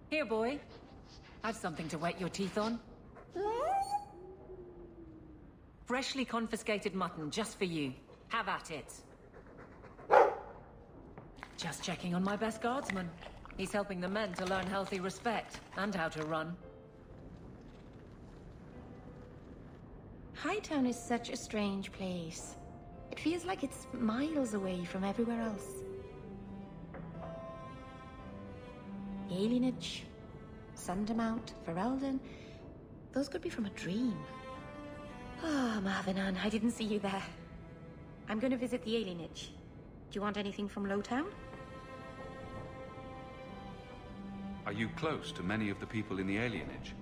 Here, boy. Have something to wet your teeth on. Freshly confiscated mutton, just for you. Have at it. Just checking on my best guardsman. He's helping the men to learn healthy respect, and how to run. Hightown is such a strange place. It feels like it's miles away from everywhere else. Alienage, Sundermount, Ferelden, those could be from a dream. Ah, Marvinan, I didn't see you there. I'm going to visit the alienage. Do you want anything from Lowtown? Are you close to many of the people in the alienage?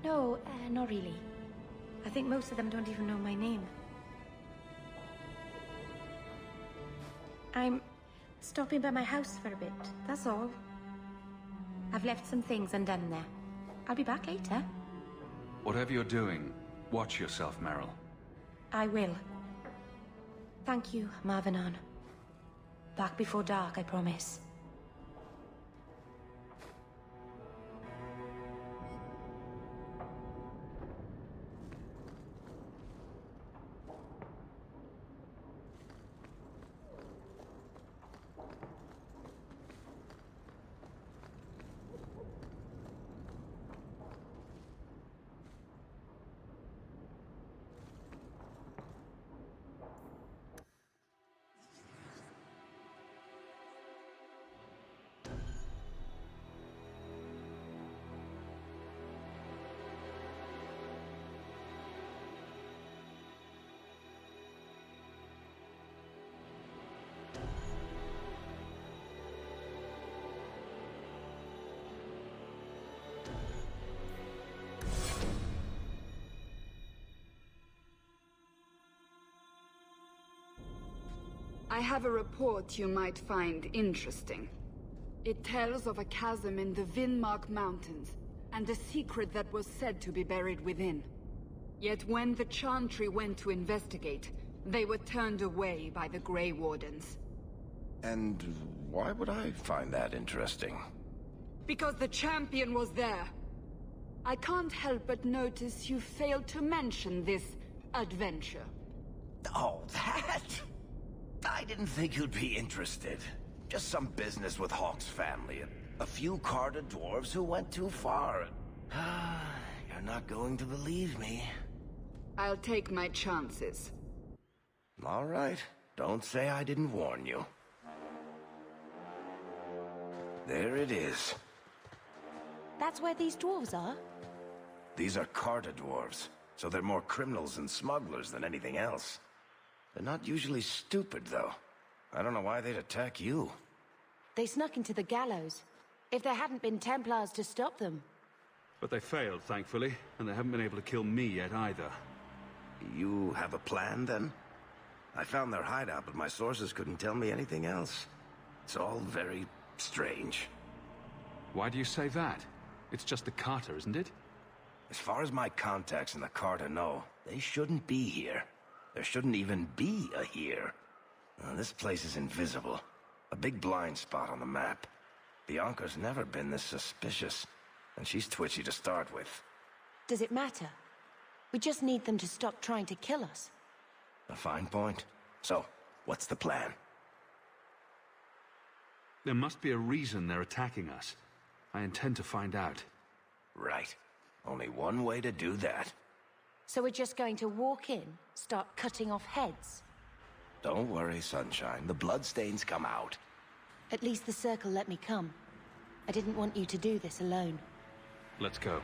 No, not really. I think most of them don't even know my name. I'm stopping by my house for a bit, that's all. I've left some things undone there. I'll be back later. Whatever you're doing, watch yourself, Meryl. I will. Thank you, Marvinan. Back before dark, I promise. I have a report you might find interesting. It tells of a chasm in the Vinmark Mountains, and a secret that was said to be buried within. Yet when the Chantry went to investigate, they were turned away by the Grey Wardens. And why would I find that interesting? Because the champion was there. I can't help but notice you failed to mention this adventure. Oh, that? I didn't think you'd be interested. Just some business with Hawke's family. A few carded dwarves who went too far. You're not going to believe me. I'll take my chances. All right. Don't say I didn't warn you. There it is. That's where these dwarves are? These are carded dwarves, so they're more criminals and smugglers than anything else. They're not usually stupid, though. I don't know why they'd attack you. They snuck into the gallows. If there hadn't been Templars to stop them. But they failed, thankfully, and they haven't been able to kill me yet either. You have a plan, then? I found their hideout, but my sources couldn't tell me anything else. It's all very strange. Why do you say that? It's just the Carter, isn't it? As far as my contacts in the Carter know, they shouldn't be here. There shouldn't even be a here. This place is invisible. A big blind spot on the map. Bianca's never been this suspicious, and she's twitchy to start with. Does it matter? We just need them to stop trying to kill us. A fine point. So, what's the plan? There must be a reason they're attacking us. I intend to find out. Right. Only one way to do that. So we're just going to walk in, start cutting off heads? Don't worry, Sunshine. The bloodstains come out. At least the Circle let me come. I didn't want you to do this alone. Let's go.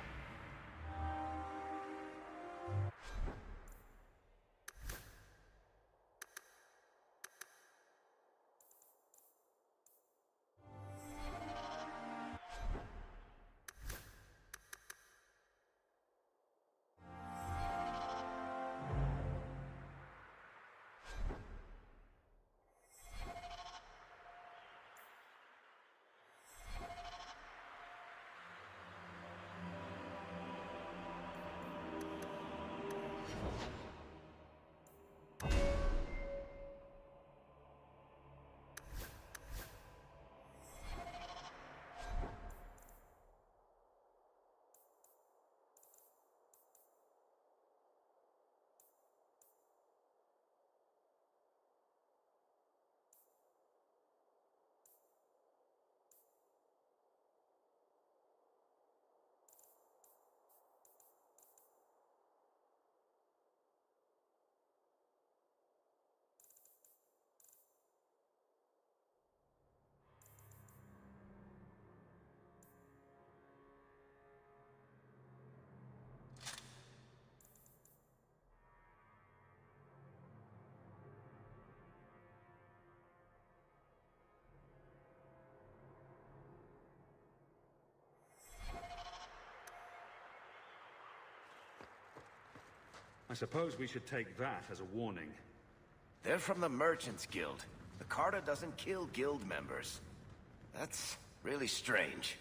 I suppose we should take that as a warning. They're from the Merchants Guild. The Carta doesn't kill guild members. That's really strange.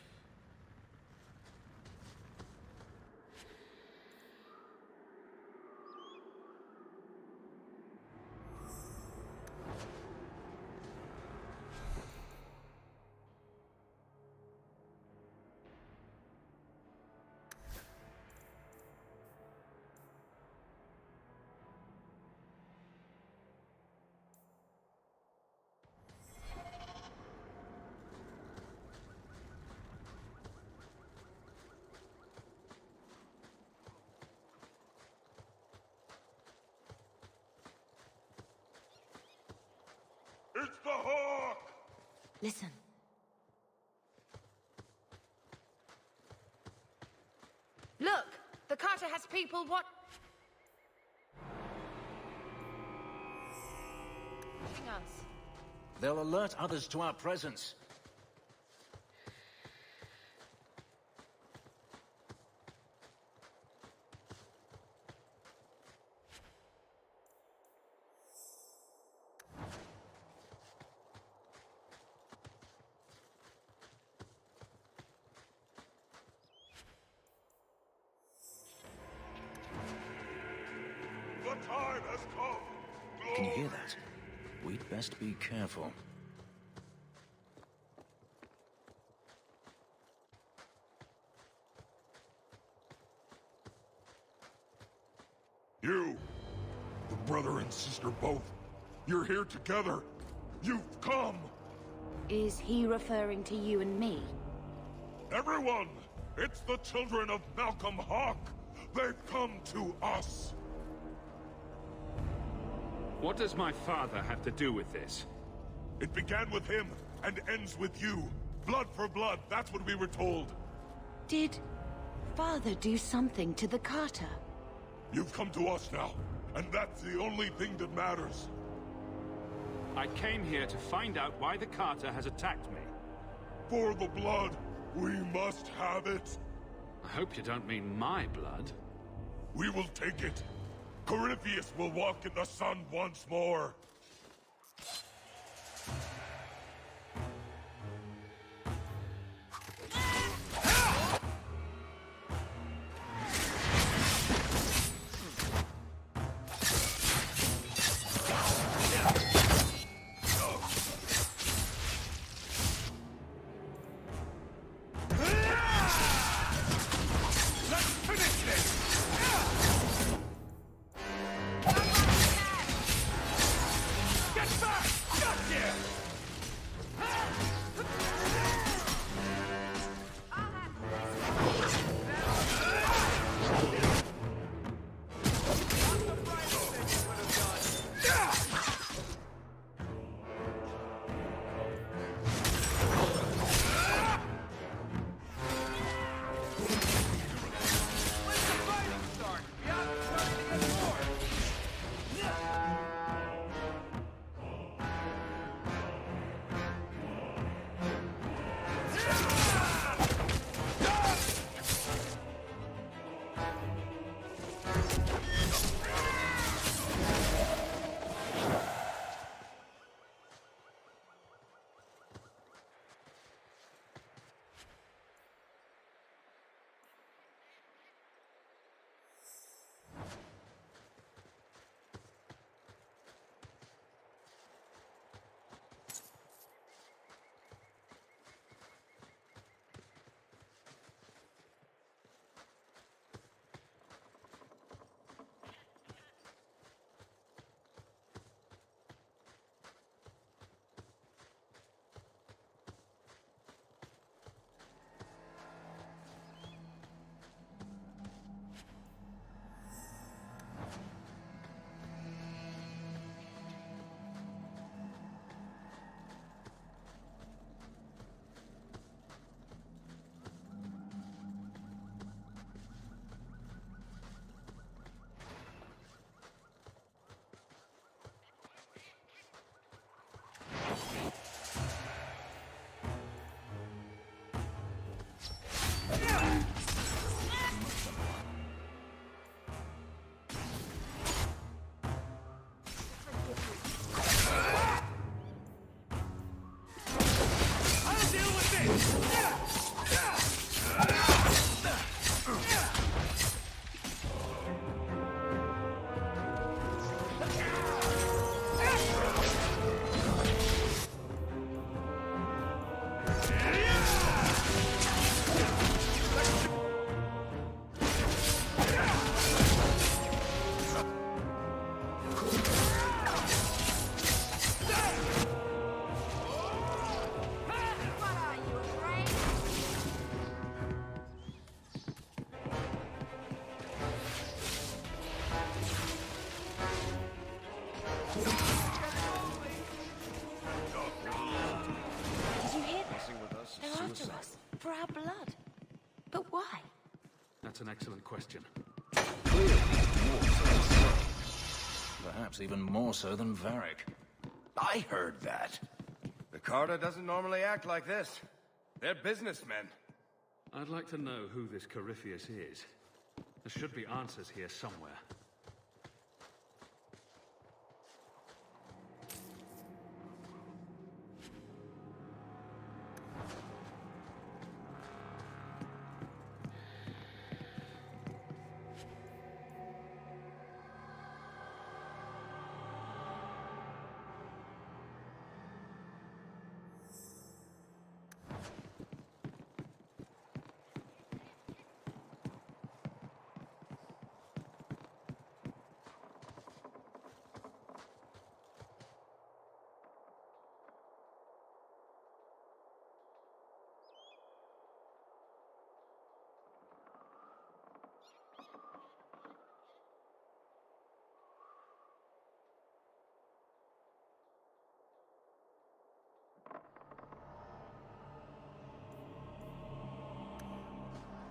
It's the Hawk! Listen. Look! The Carter has people what? Us. They'll alert others to our presence. The time has come! Can you hear that? We'd best be careful. You, the brother and sister both, you're here together. You've come! Is he referring to you and me? Everyone! It's the children of Malcolm Hawk! They've come to us! What does my father have to do with this? It began with him and ends with you. Blood for blood, that's what we were told. Did Father do something to the Carter? You've come to us now, and that's the only thing that matters. I came here to find out why the Carter has attacked me. For the blood, we must have it. I hope you don't mean my blood. We will take it. Corypheus will walk in the sun once more. For our blood. But why? That's an excellent question. Clearly, dwarves are so. Perhaps even more so than Varric. I heard that. The Carter doesn't normally act like this. They're businessmen. I'd like to know who this Corypheus is. There should be answers here somewhere.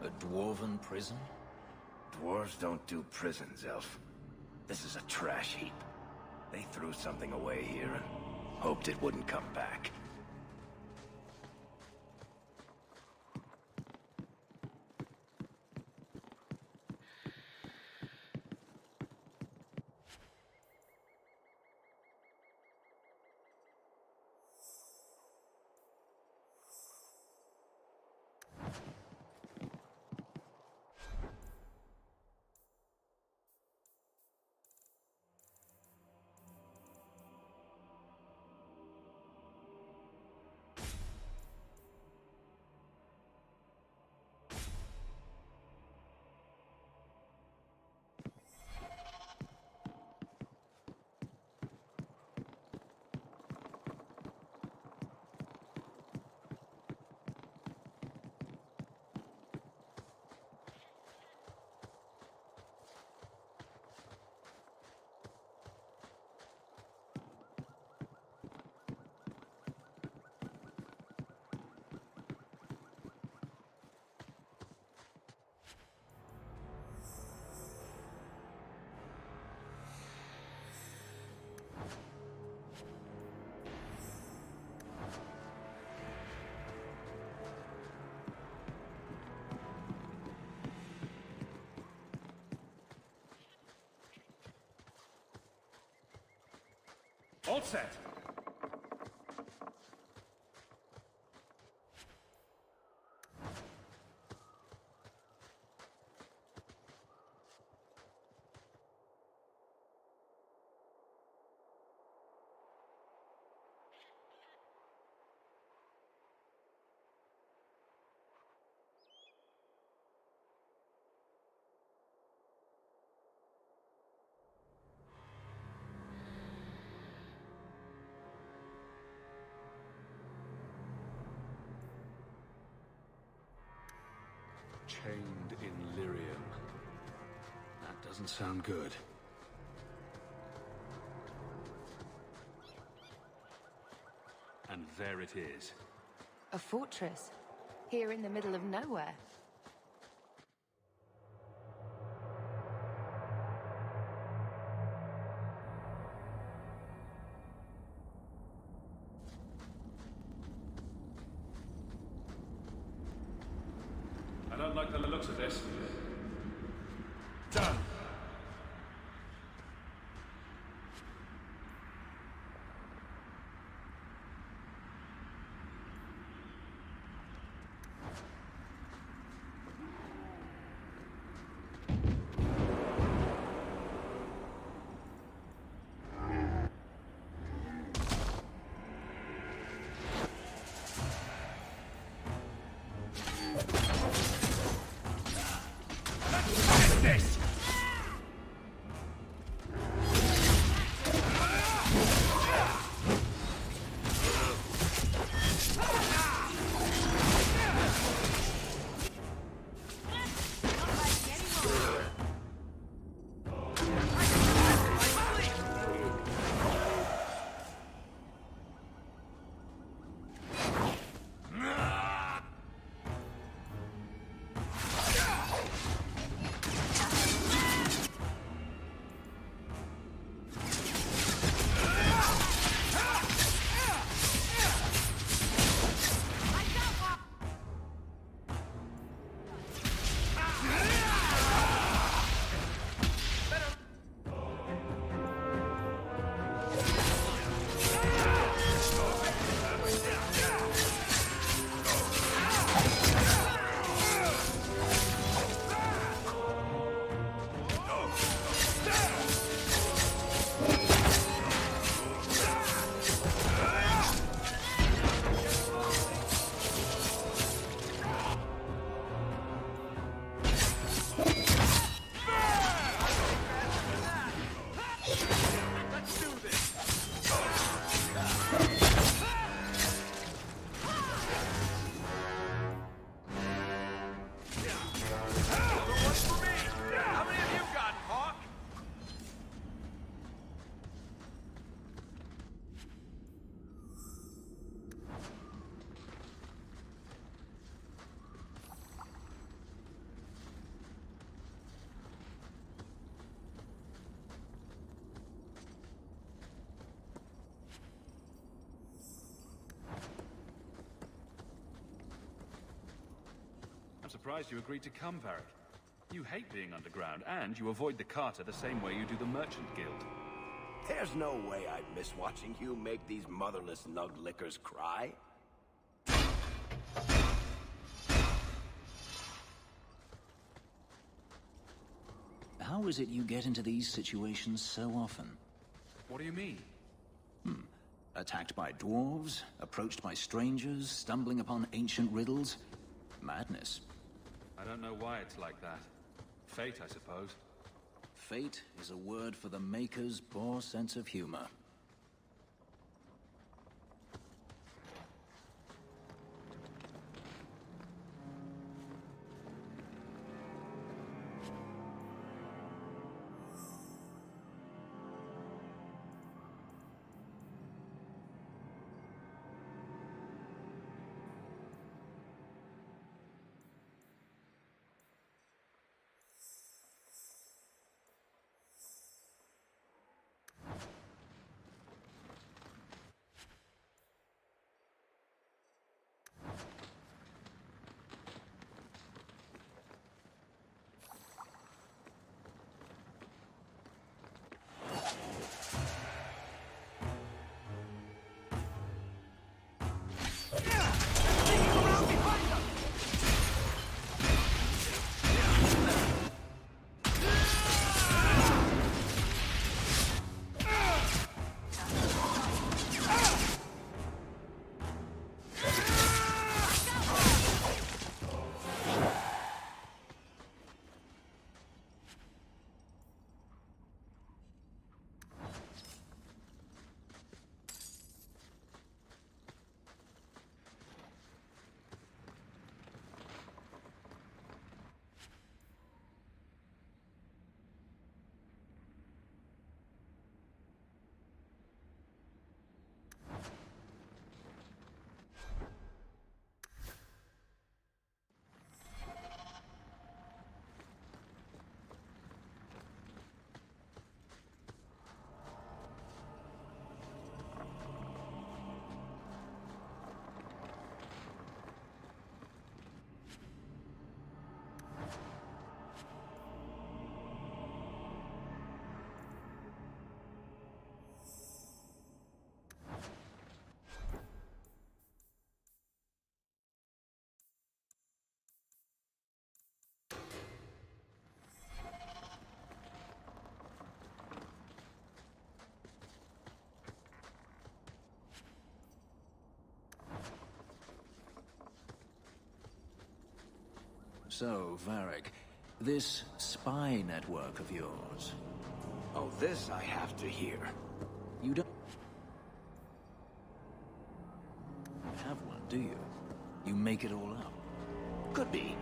A dwarven prison? Dwarves don't do prisons, Elf. This is a trash heap. They threw something away here and hoped it wouldn't come back. All set. Chained in lyrium. That doesn't sound good. And there it is. A fortress. Here in the middle of nowhere. I don't like the looks of this. Done. This! I'm surprised you agreed to come, Varric. You hate being underground, and you avoid the Carter the same way you do the Merchant Guild. There's no way I'd miss watching you make these motherless nug-lickers cry. How is it you get into these situations so often? What do you mean? Attacked by dwarves, approached by strangers, stumbling upon ancient riddles? Madness. I don't know why it's like that. Fate, I suppose. Fate is a word for the Maker's poor sense of humor. So, Varric, this spy network of yours, Oh, this I have to hear. you don't have one, do you? You make it all up. Could be.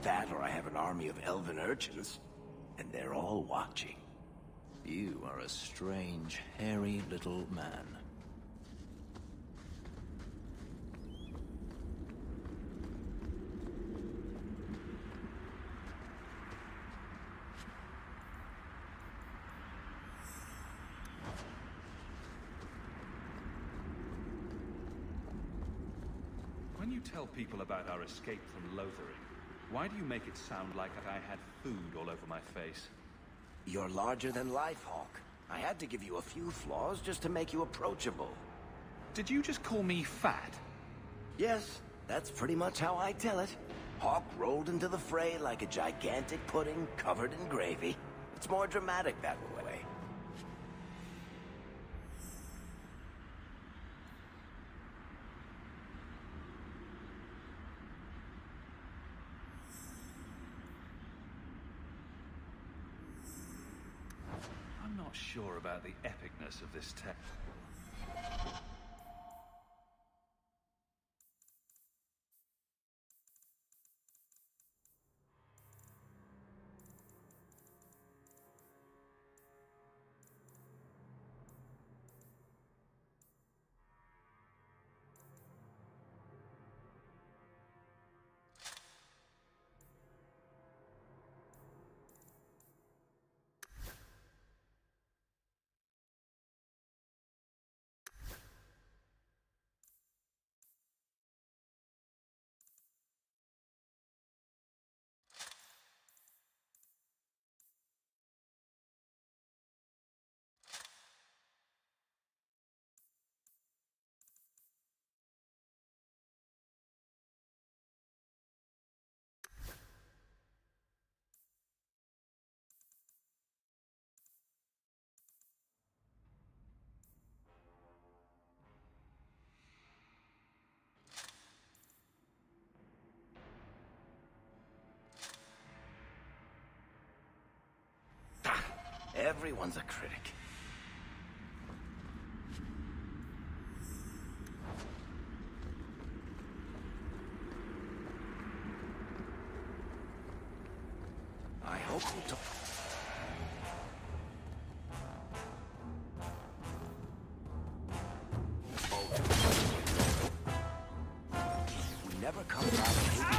That or I have an army of elven urchins, and they're all watching. You are a strange, hairy little man. When you tell people about our escape from Lothering, why do you make it sound like I had food all over my face? You're larger than life, Hawk. I had to give you a few flaws just to make you approachable. Did you just call me fat? Yes, that's pretty much how I tell it. Hawk rolled into the fray like a gigantic pudding covered in gravy. It's more dramatic that way. I'm not sure about the epicness of this text. Everyone's a critic. I hope you don't... We never come back to someone.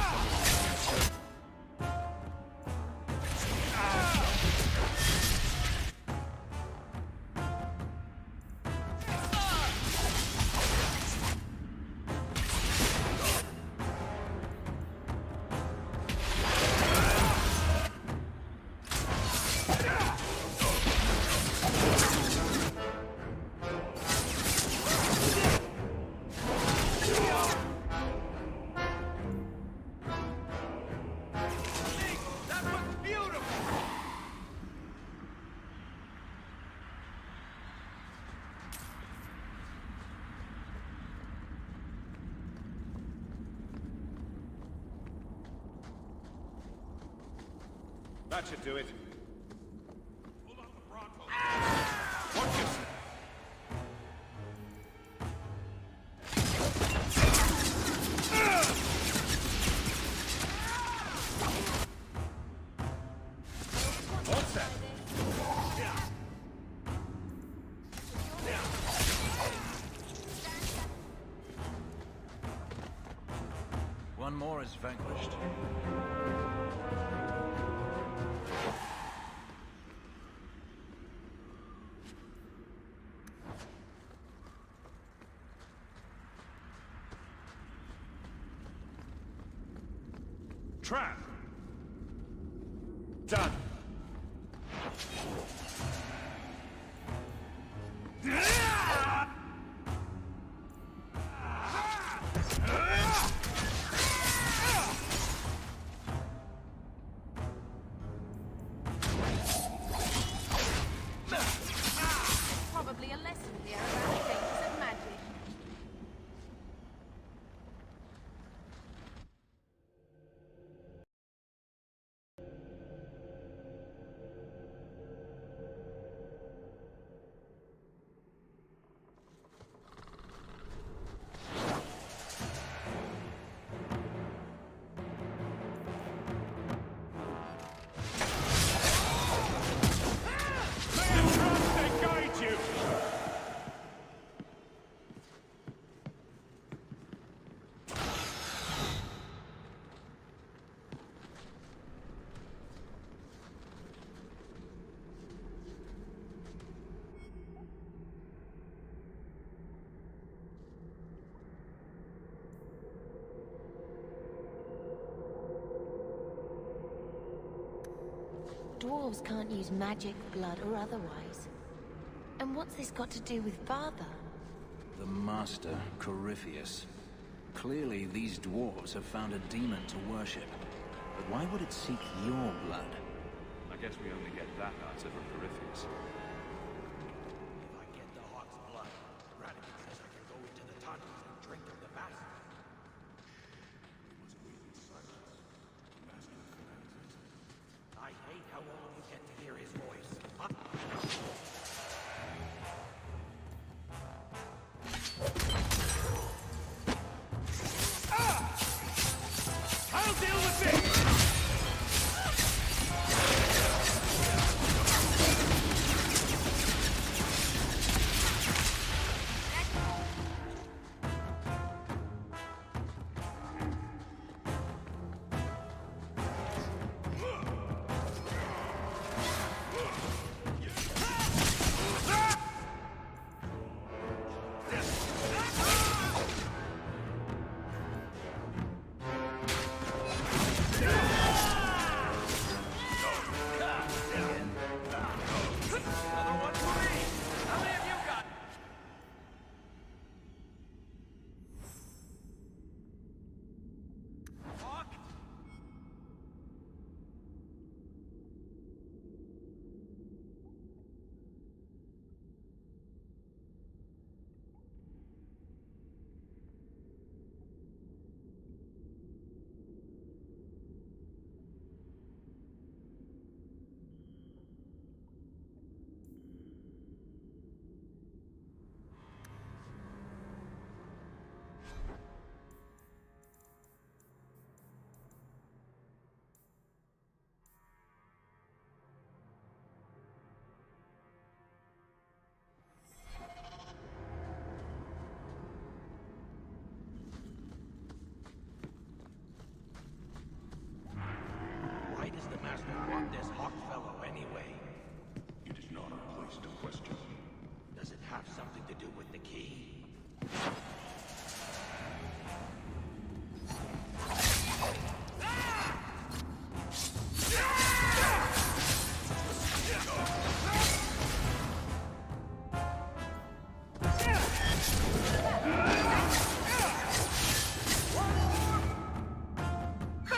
That should do it. Pull up the Bronco. Watch your step. All set. One more is vanquished. Trap. Done. Probably a lesson here about the dangers of magic. They guide you. Dwarves can't use magic, blood, or otherwise. And what's this got to do with Father? The Master, Corypheus. Clearly, these dwarves have found a demon to worship. But why would it seek your blood? I guess we only get that answer from Corypheus. If I get the Hawk's blood, Radigan says I can go into the tunnels and drink of the master. I hate how all of you get to hear his voice. I'll deal with this.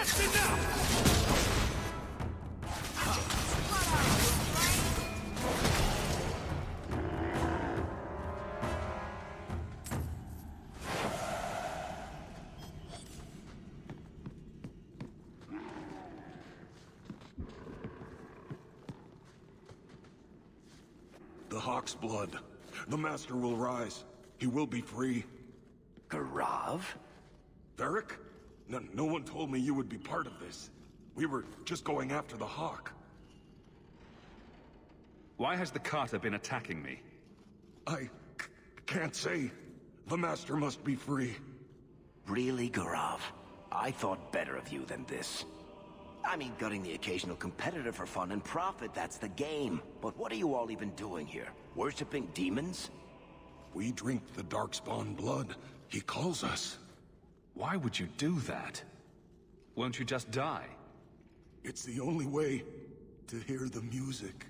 That's enough! The Hawk's blood. The Master will rise. He will be free. Garav? Varric? No one told me you would be part of this. We were just going after the Hawk. Why has the Carter been attacking me? I can't say. The Master must be free. Really, Garav? I thought better of you than this. I mean, gutting the occasional competitor for fun and profit, that's the game. But what are you all even doing here? Worshipping demons? We drink the Darkspawn blood. He calls us. Why would you do that? Won't you just die? It's the only way to hear the music.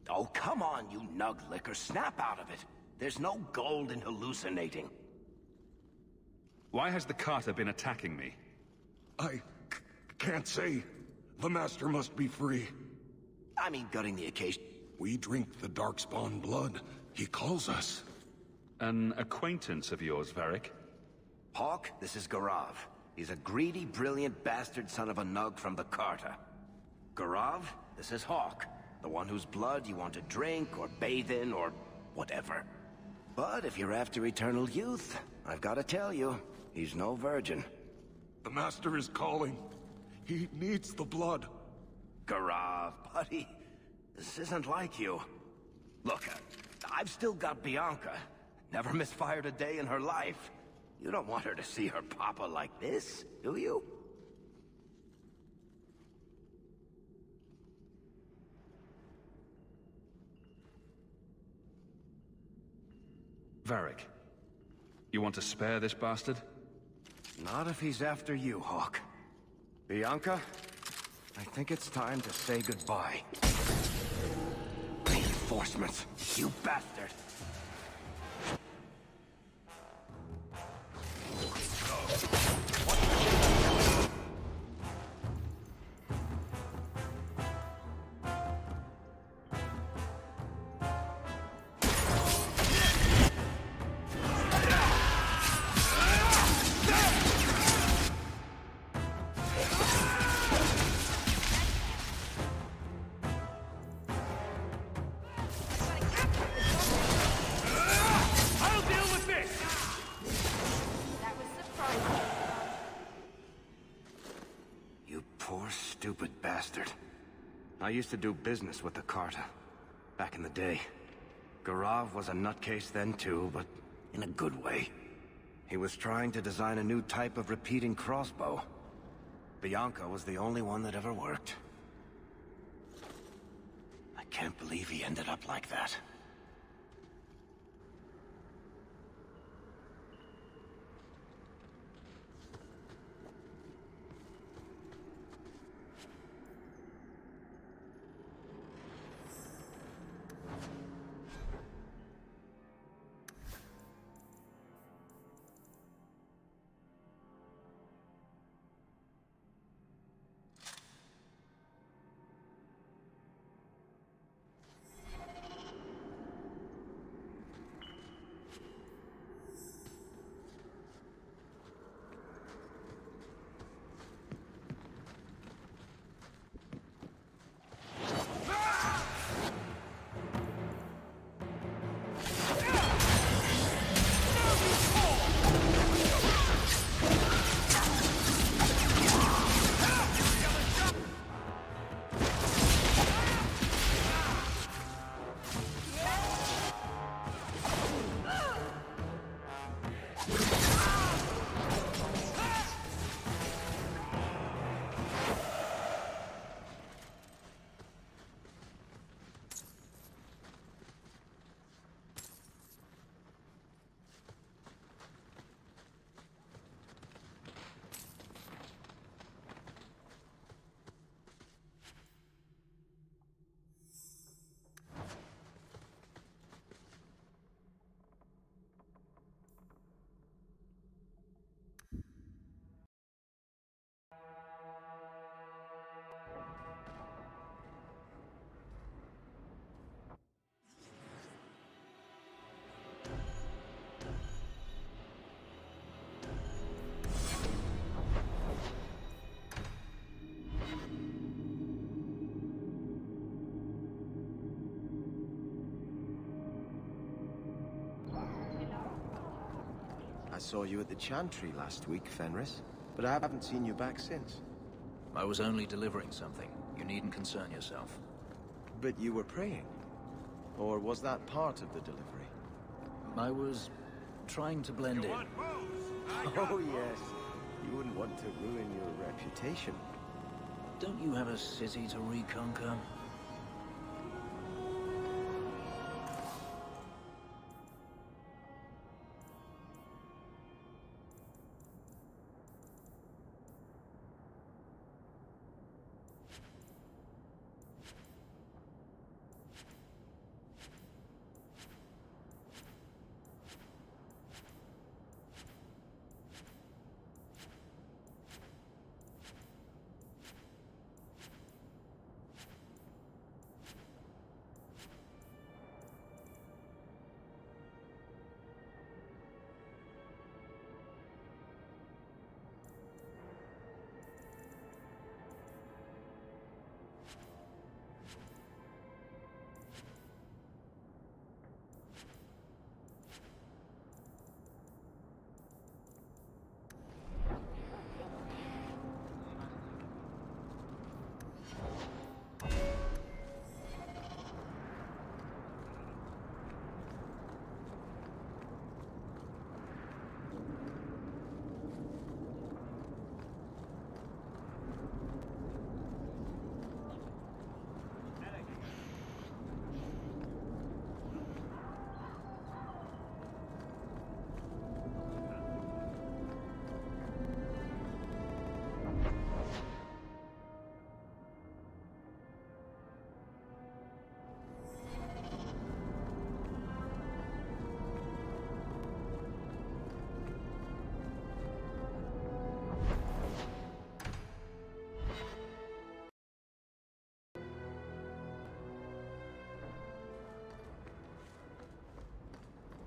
Oh, come on, you nug licker. Snap out of it. There's no gold in hallucinating. Why has the Carter been attacking me? I can't say. The Master must be free. I mean, gutting the occasion... We drink the Darkspawn blood. He calls us. An acquaintance of yours, Varric? Hawk, this is Garav. He's a greedy, brilliant bastard son of a nug from the Carter. Garav, this is Hawk. The one whose blood you want to drink, or bathe in, or whatever. But if you're after eternal youth, I've got to tell you, he's no virgin. The Master is calling. He needs the blood. Garav, buddy, this isn't like you. Look, I've still got Bianca. Never misfired a day in her life. You don't want her to see her papa like this, do you? Varric, you want to spare this bastard? Not if he's after you, Hawk. Bianca, I think it's time to say goodbye. Reinforcements, you bastard! Stupid bastard. I used to do business with the Carter. Back in the day. Garav was a nutcase then too, but in a good way. He was trying to design a new type of repeating crossbow. Bianca was the only one that ever worked. I can't believe he ended up like that. saw you at the Chantry last week, Fenris, but I haven't seen you back since. I was only delivering something. You needn't concern yourself. But you were praying? Or was that part of the delivery? I was trying to blend in. Oh, yes. You wouldn't want to ruin your reputation. Don't you have a city to reconquer?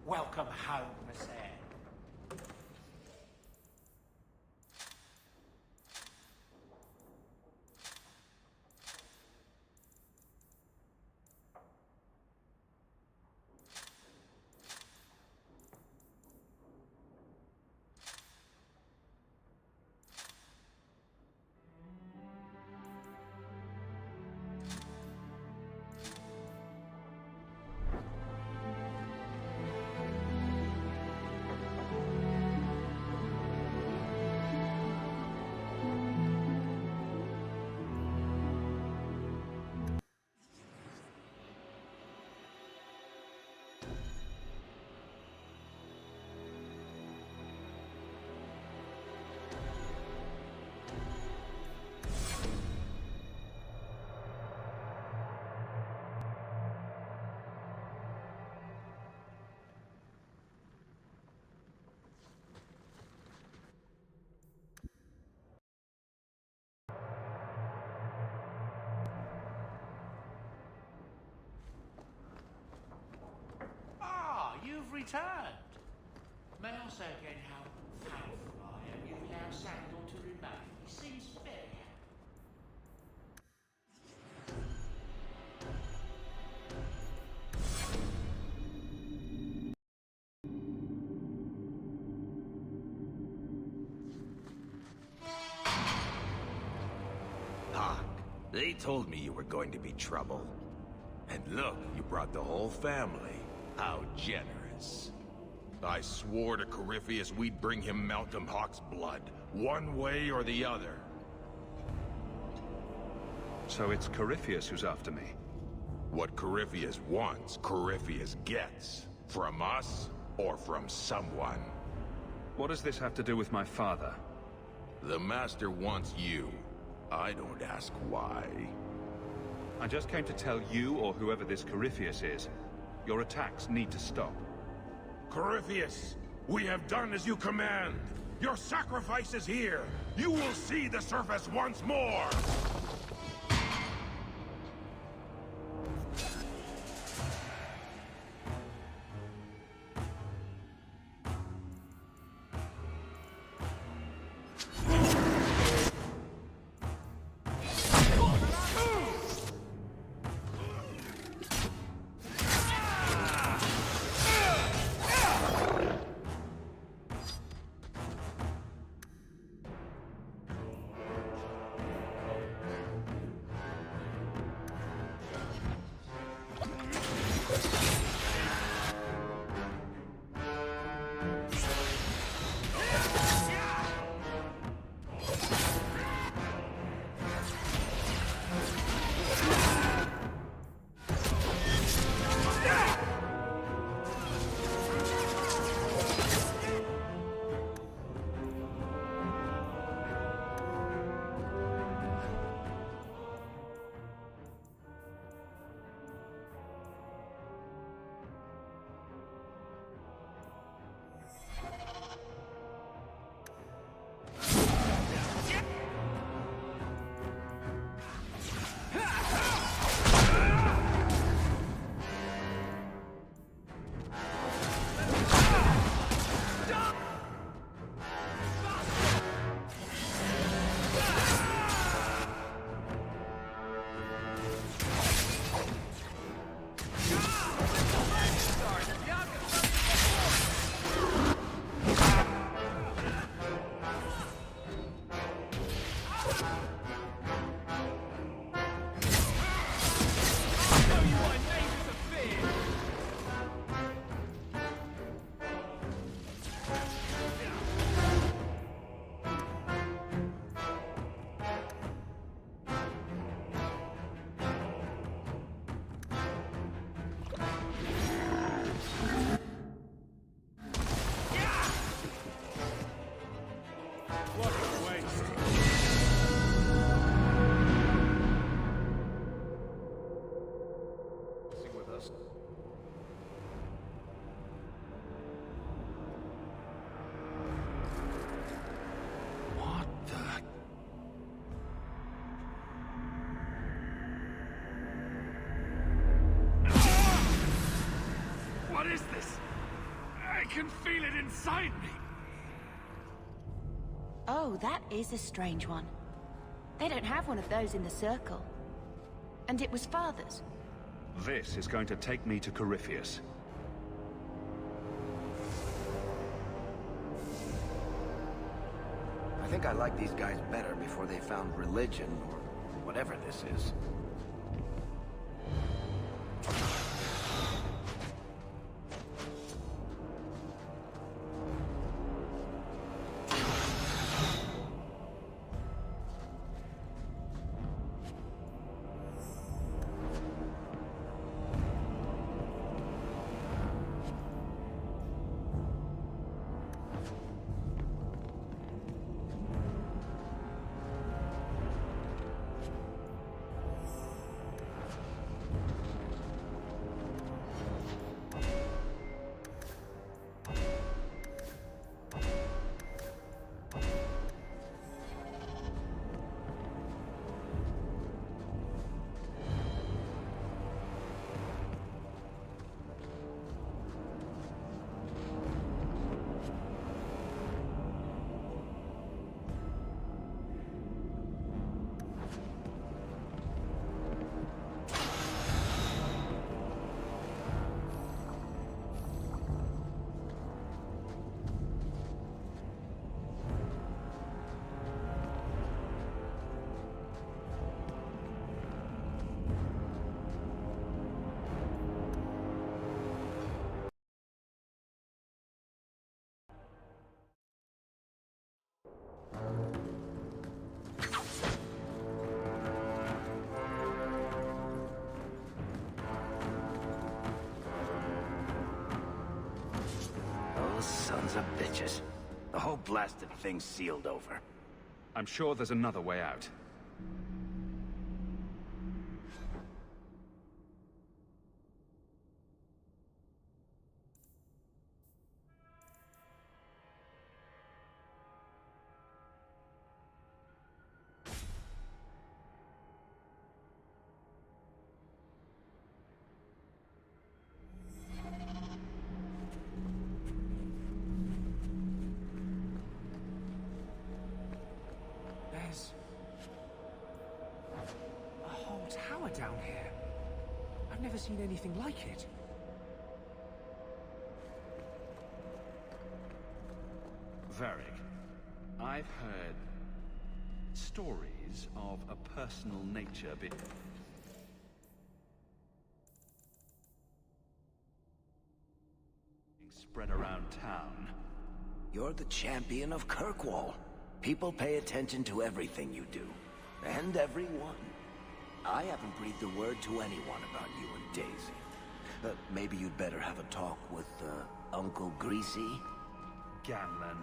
Welcome home, Mixail. You've returned. May I say again how thankful I am you've allowed Sandor to remain? He seems fair. Hawk, they told me you were going to be trouble. And look, you brought the whole family. How generous. I swore to Corypheus we'd bring him Malcolm Hawk's blood, one way or the other. So it's Corypheus who's after me? What Corypheus wants, Corypheus gets. From us, or from someone. What does this have to do with my father? The Master wants you. I don't ask why. I just came to tell you, or whoever this Corypheus is, your attacks need to stop. Corypheus, we have done as you command. Your sacrifice is here. You will see the surface once more. What is this? I can feel it inside me. Oh, that is a strange one. They don't have one of those in the Circle. And it was Father's. This is going to take me to Corypheus. I think I liked these guys better before they found religion, or whatever this is. Those sons of bitches. The whole blasted thing's sealed over. I'm sure there's another way out. There's a whole tower down here. I've never seen anything like it. Varric, I've heard stories of a personal nature being spread around town. You're the champion of Kirkwall. People pay attention to everything you do. And everyone. I haven't breathed a word to anyone about you and Daisy. Maybe you'd better have a talk with, Uncle Greasy? Gamlen.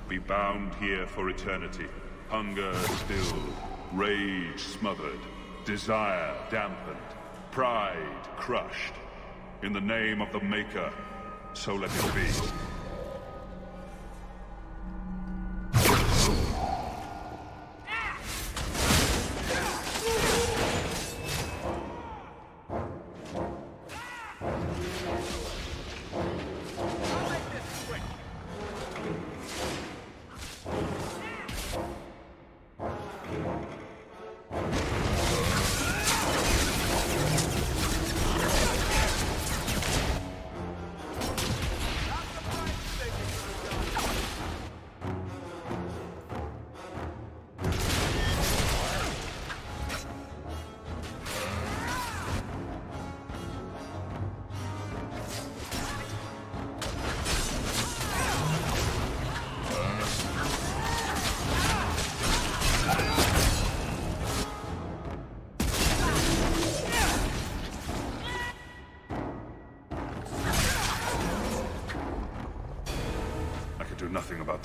Be bound here for eternity. Hunger stilled, rage smothered, desire dampened, pride crushed. In the name of the Maker, so let it be.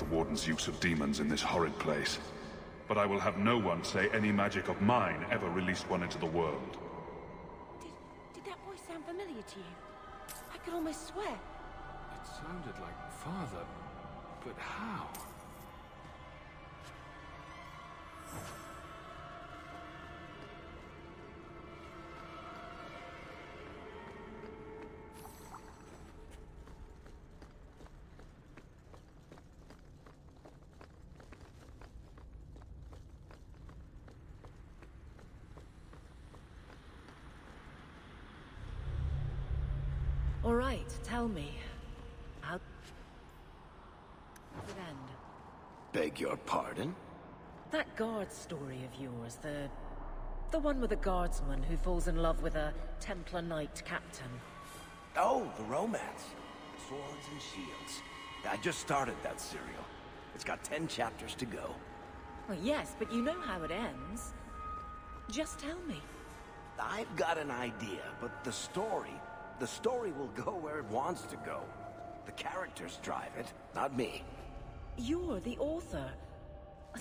Warden's use of demons in this horrid place. But I will have no one say any magic of mine ever released one into the world. Did that voice sound familiar to you? I could almost swear. It sounded like Father, but how? All right, tell me. How did it end? Beg your pardon? That guard story of yours, the one with the guardsman who falls in love with a Templar Knight captain. Oh, the romance. Swords and shields. I just started that serial. It's got 10 chapters to go. Well, yes, but you know how it ends. Just tell me. I've got an idea, but the story will go where it wants to go. The characters drive it, not me. You're the author.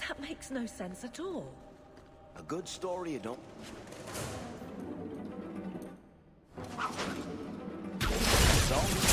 That makes no sense at all. A good story you don't... So...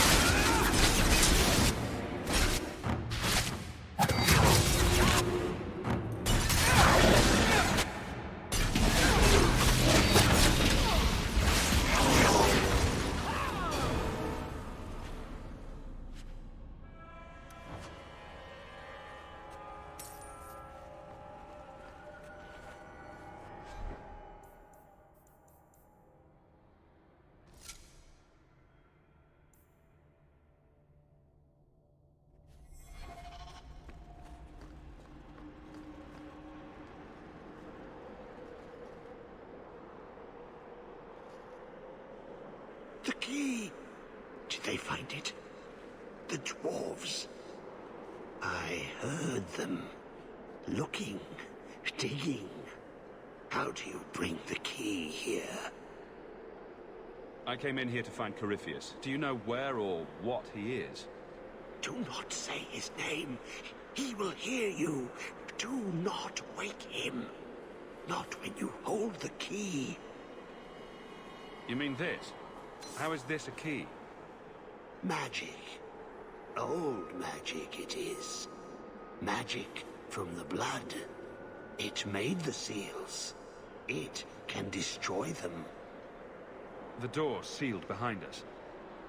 The key! Did they find it? The dwarves. I heard them. Looking, digging. How do you bring the key here? I came in here to find Corypheus. Do you know where or what he is? Do not say his name. He will hear you. Do not wake him. Not when you hold the key. You mean this? How is this a key? Magic. Old magic it is. Magic from the blood. It made the seals. It can destroy them. The door sealed behind us.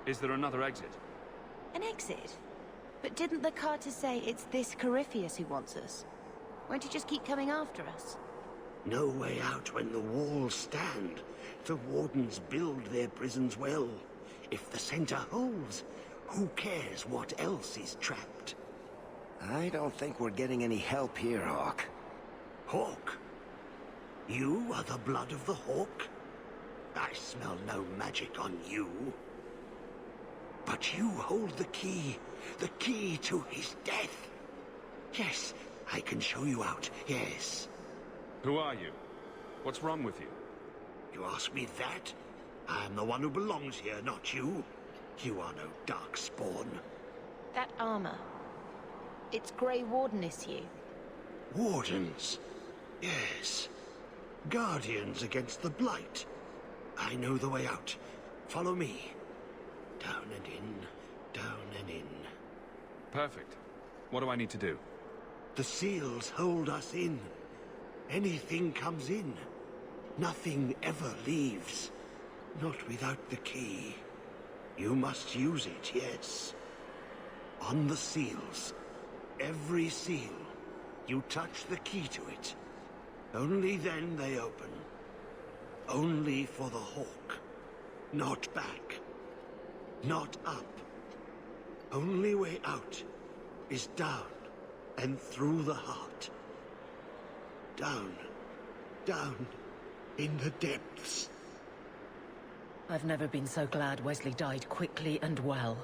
Is there another exit? An exit? But didn't the Carter say it's this Corypheus who wants us? Won't he just keep coming after us? No way out when the walls stand. The wardens build their prisons well. If the center holds, who cares what else is trapped? I don't think we're getting any help here, Hawk. Hawk? You are the blood of the Hawk? I smell no magic on you. But you hold the key to his death. Yes, I can show you out, yes. Who are you? What's wrong with you? You ask me that? I'm the one who belongs here, not you. You are no dark spawn. That armor. It's Grey Warden issue. Wardens? Yes. Guardians against the Blight. I know the way out. Follow me. Down and in, down and in. Perfect. What do I need to do? The seals hold us in. Anything comes in. Nothing ever leaves. Not without the key. You must use it, yes. On the seals. Every seal. You touch the key to it. Only then they open. Only for the Hawk. Not back. Not up. Only way out is down and through the heart. Down. Down in the depths. I've never been so glad Wesley died quickly and well.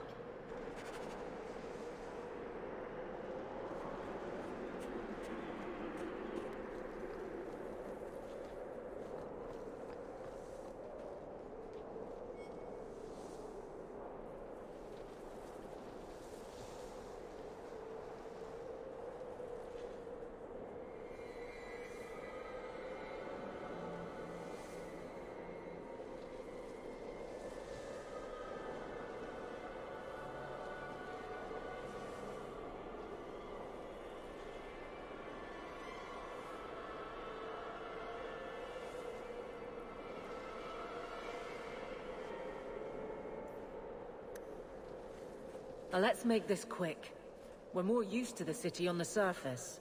Now let's make this quick. We're more used to the city on the surface.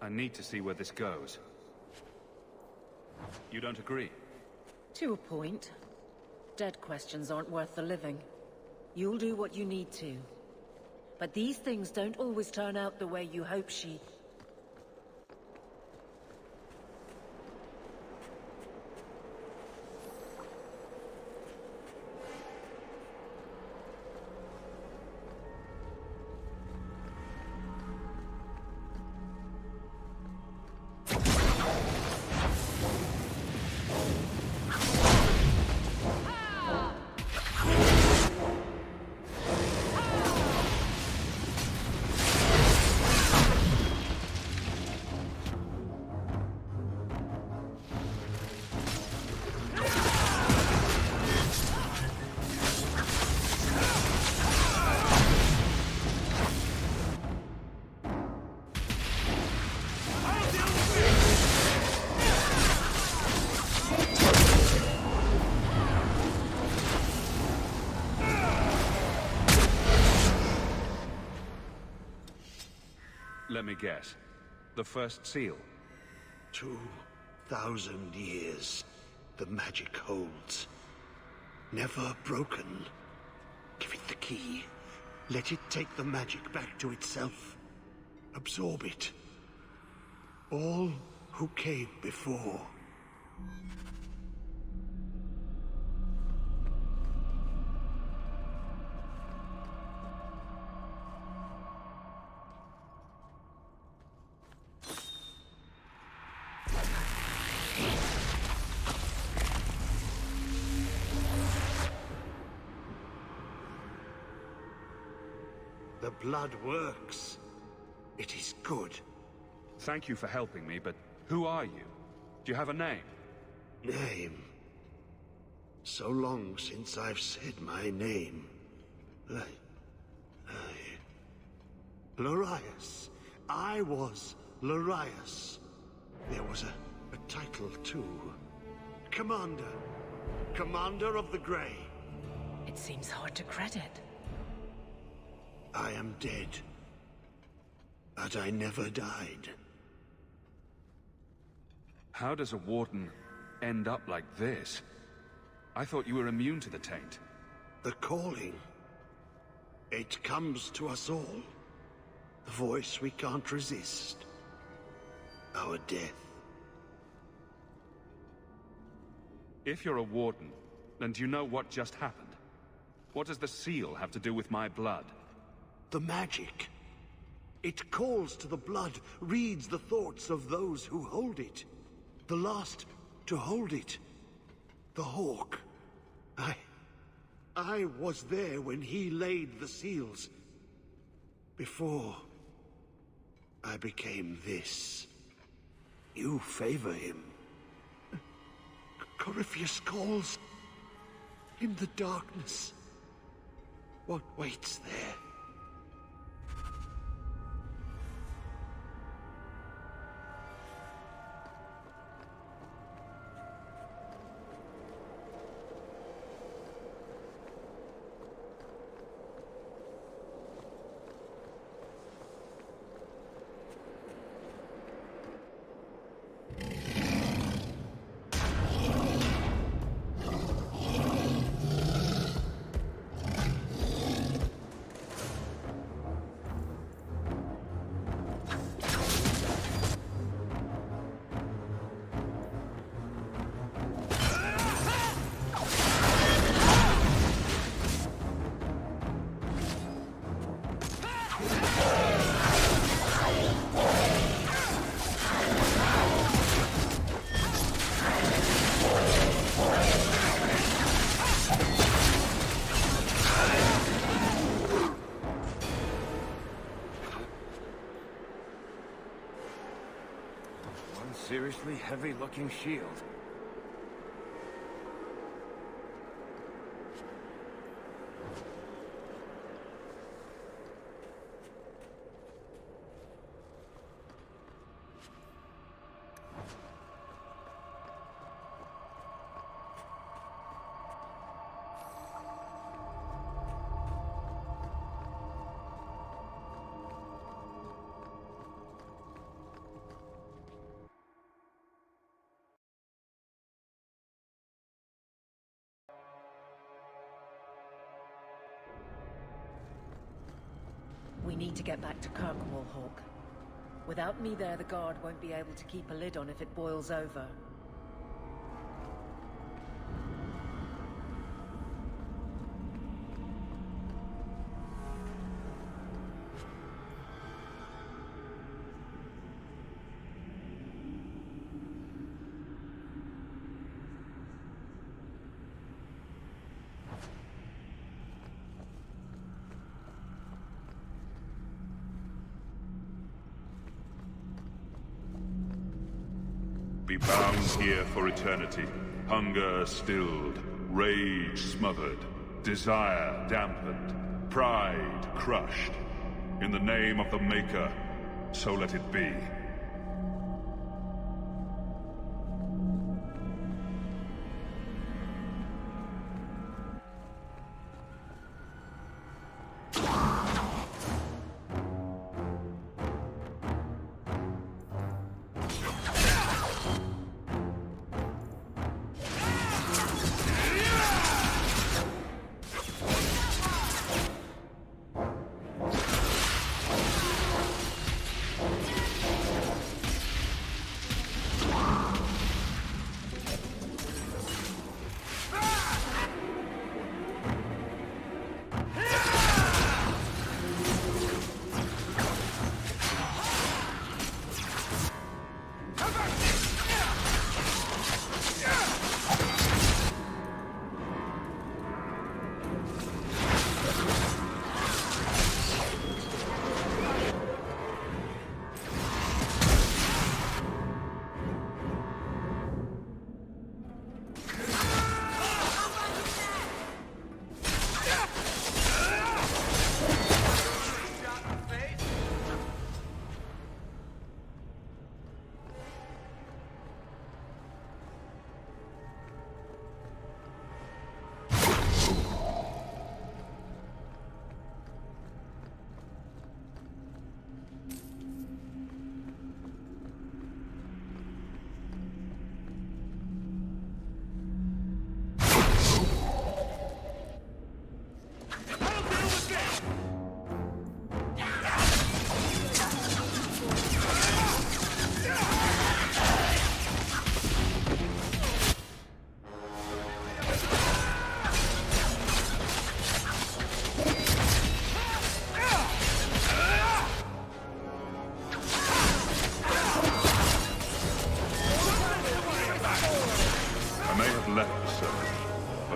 I need to see where this goes. You don't agree? To a point. Dead questions aren't worth the living. You'll do what you need to. But these things don't always turn out the way you hope she... Let me guess. The first seal? 2,000 years the magic holds. Never broken. Give it the key. Let it take the magic back to itself. Absorb it. All who came before. The blood works. It is good. Thank you for helping me, but who are you? Do you have a name? Name? So long since I've said my name. Larius. I was Larius. There was a title, too. Commander. Commander of the Grey. It seems hard to credit. I am dead. But I never died. How does a warden end up like this? I thought you were immune to the taint. The calling. It comes to us all. The voice we can't resist. Our death. If you're a warden, then do you know what just happened? What does the seal have to do with my blood? The magic. It calls to the blood, reads the thoughts of those who hold it. The last to hold it. The Hawk. I was there when he laid the seals. Before I became this. You favor him. Corypheus calls. In the darkness. What waits there? Seriously heavy-looking shield. We need to get back to Kirkwall, Hawk. Without me there, the guard won't be able to keep a lid on if it boils over. Be bound here for eternity. Hunger stilled, rage smothered, desire dampened, pride crushed. In the name of the Maker, so let it be.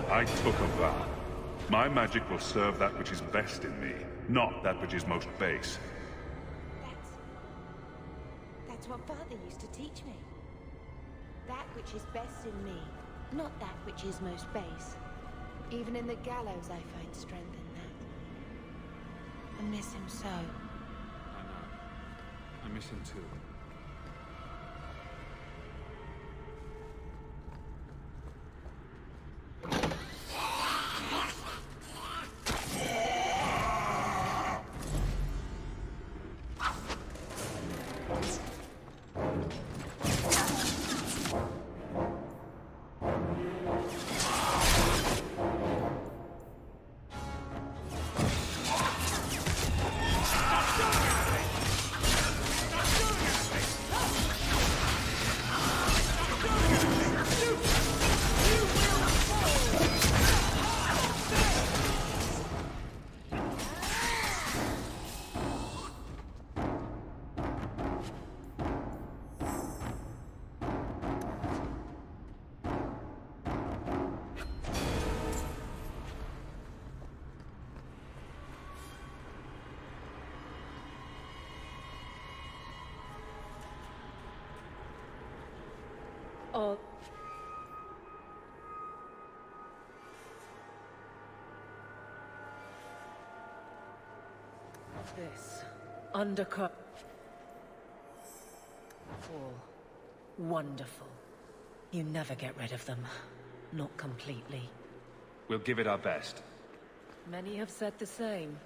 I took a vow. My magic will serve that which is best in me, not that which is most base. That's what Father used to teach me. That which is best in me, not that which is most base. Even in the gallows I find strength in that. I miss him so. I know. I miss him too. Oh. This undercut. All wonderful. You never get rid of them. Not completely. We'll give it our best. Many have said the same.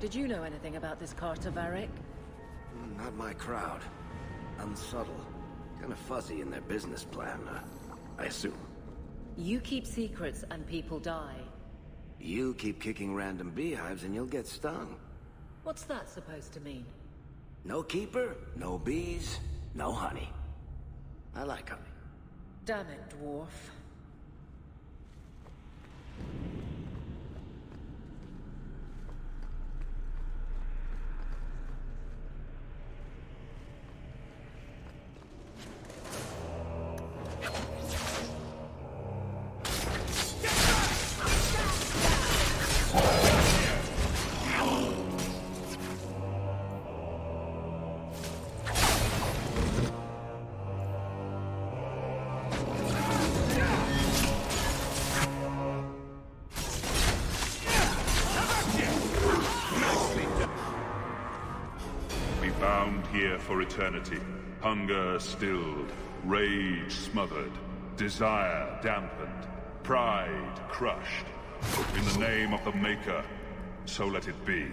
Did you know anything about this Carter Varric? Not my crowd. Unsubtle. Kind of fuzzy in their business plan, I assume. You keep secrets and people die. You keep kicking random beehives and you'll get stung. What's that supposed to mean? No keeper, no bees, no honey. I like honey. Damn it, dwarf. Here for eternity. Hunger stilled, rage smothered, desire dampened, pride crushed. In the name of the Maker, so let it be.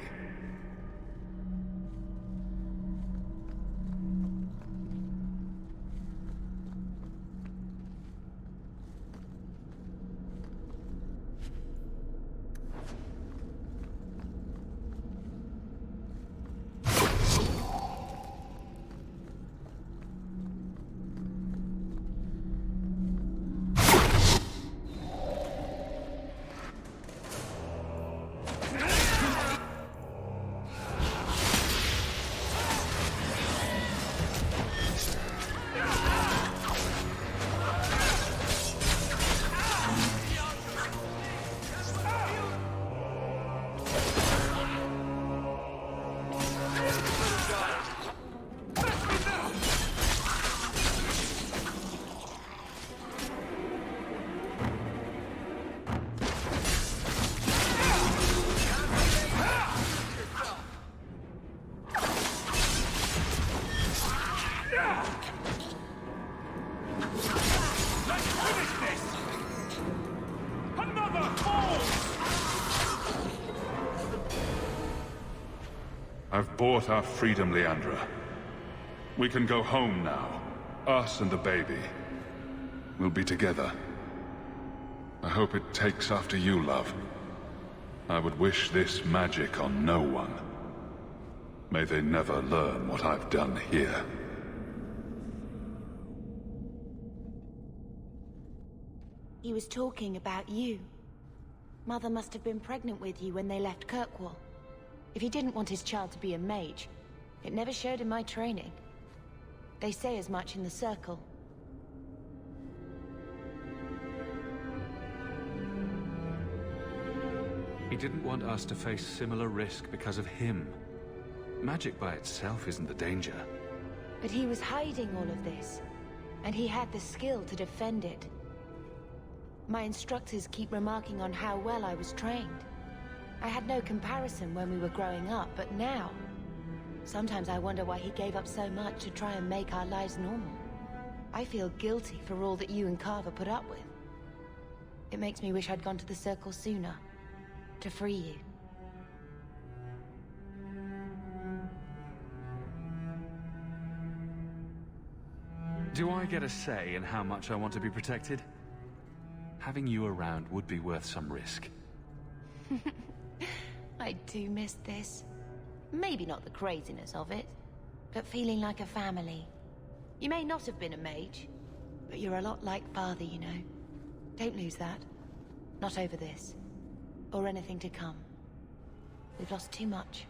I've bought our freedom, Leandra. We can go home now. Us and the baby. We'll be together. I hope it takes after you, love. I would wish this magic on no one. May they never learn what I've done here. He was talking about you. Mother must have been pregnant with you when they left Kirkwall. If he didn't want his child to be a mage, it never showed in my training. They say as much in the Circle. He didn't want us to face similar risk because of him. Magic by itself isn't the danger. But he was hiding all of this, and he had the skill to defend it. My instructors keep remarking on how well I was trained. I had no comparison when we were growing up, but now... Sometimes I wonder why he gave up so much to try and make our lives normal. I feel guilty for all that you and Carver put up with. It makes me wish I'd gone to the Circle sooner, to free you. Do I get a say in how much I want to be protected? Having you around would be worth some risk. I do miss this. Maybe not the craziness of it, but feeling like a family. You may not have been a mage, but you're a lot like Father, you know. Don't lose that. Not over this. Or anything to come. We've lost too much.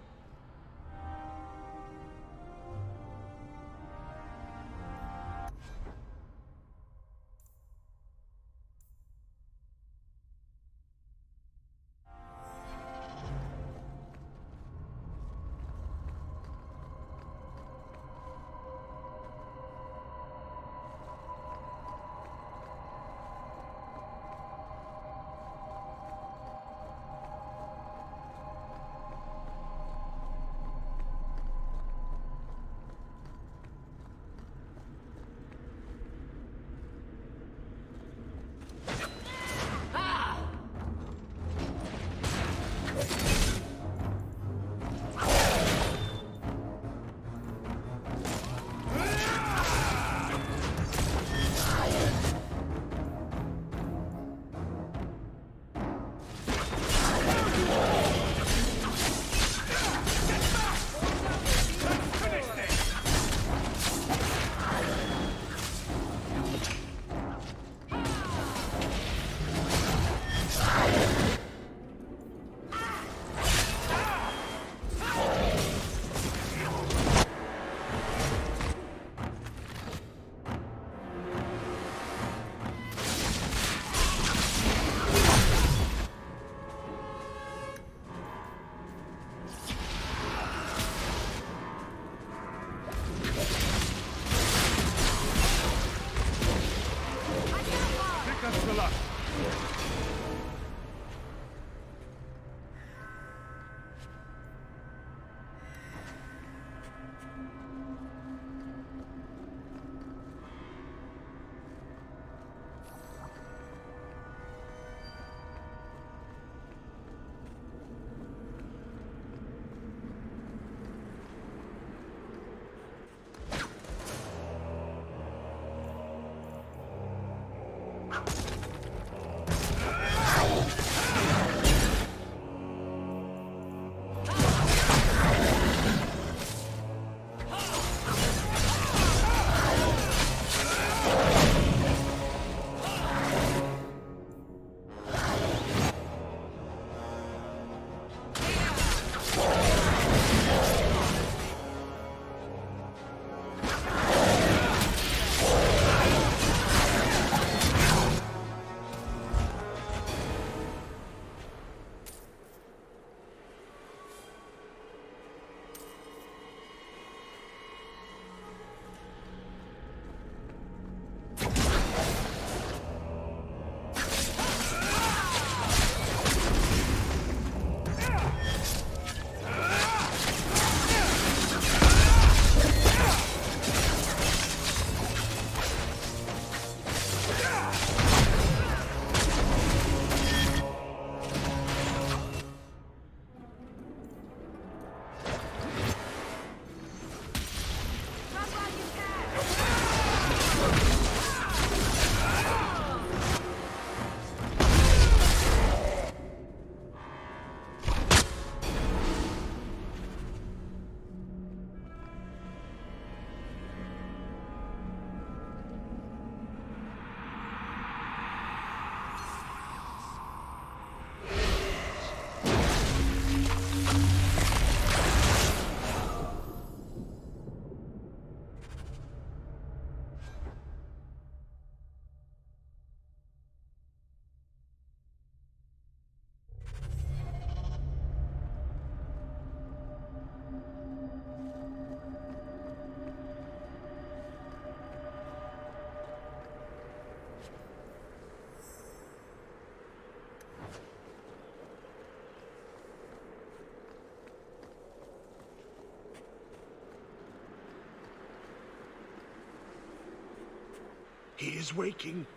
He is waking.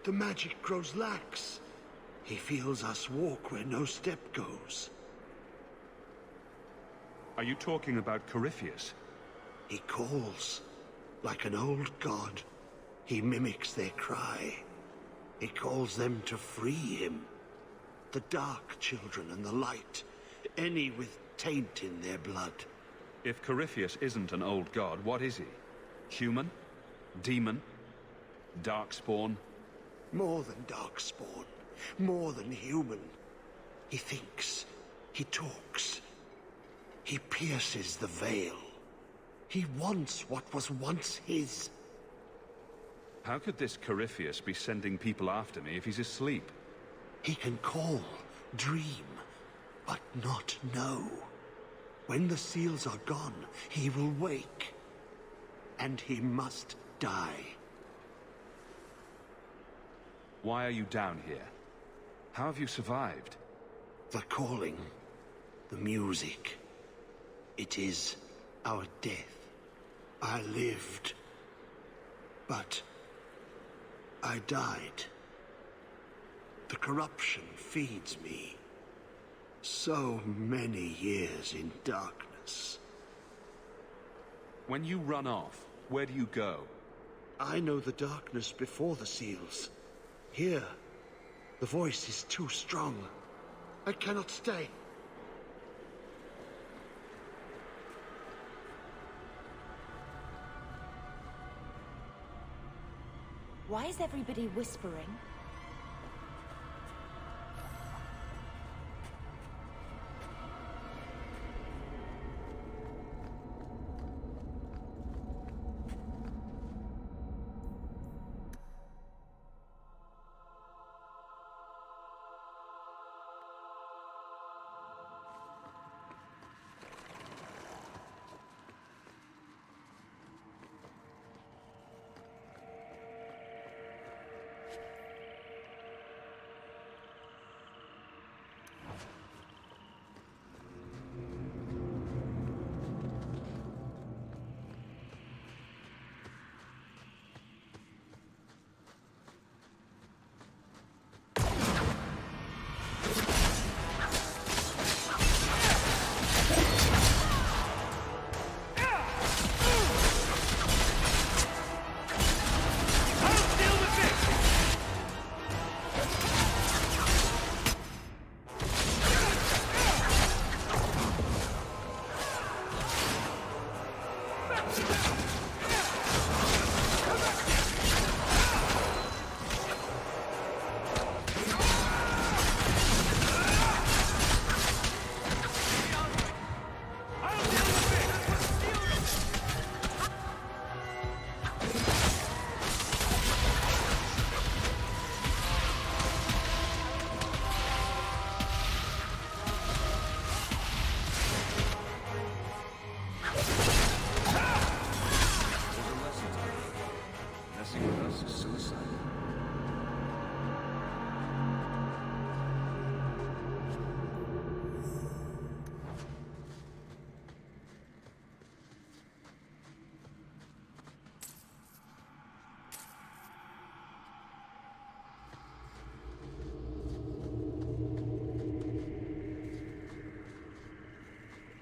The magic grows lax. He feels us walk where no step goes. Are you talking about Corypheus? He calls, like an old god. He mimics their cry. He calls them to free him. The dark children and the light, any with taint in their blood. If Corypheus isn't an old god, what is he? Human? Demon? Darkspawn? More than darkspawn. More than human. He thinks. He talks. He pierces the veil. He wants what was once his. How could this Corypheus be sending people after me if he's asleep? He can call, dream, but not know. When the seals are gone, he will wake. And he must die. Why are you down here? How have you survived? The calling, the music. It is our death. I lived, but I died. The corruption feeds me. So many years in darkness. When you run off, where do you go? I know the darkness before the seals. Here, the voice is too strong. I cannot stay. Why is everybody whispering?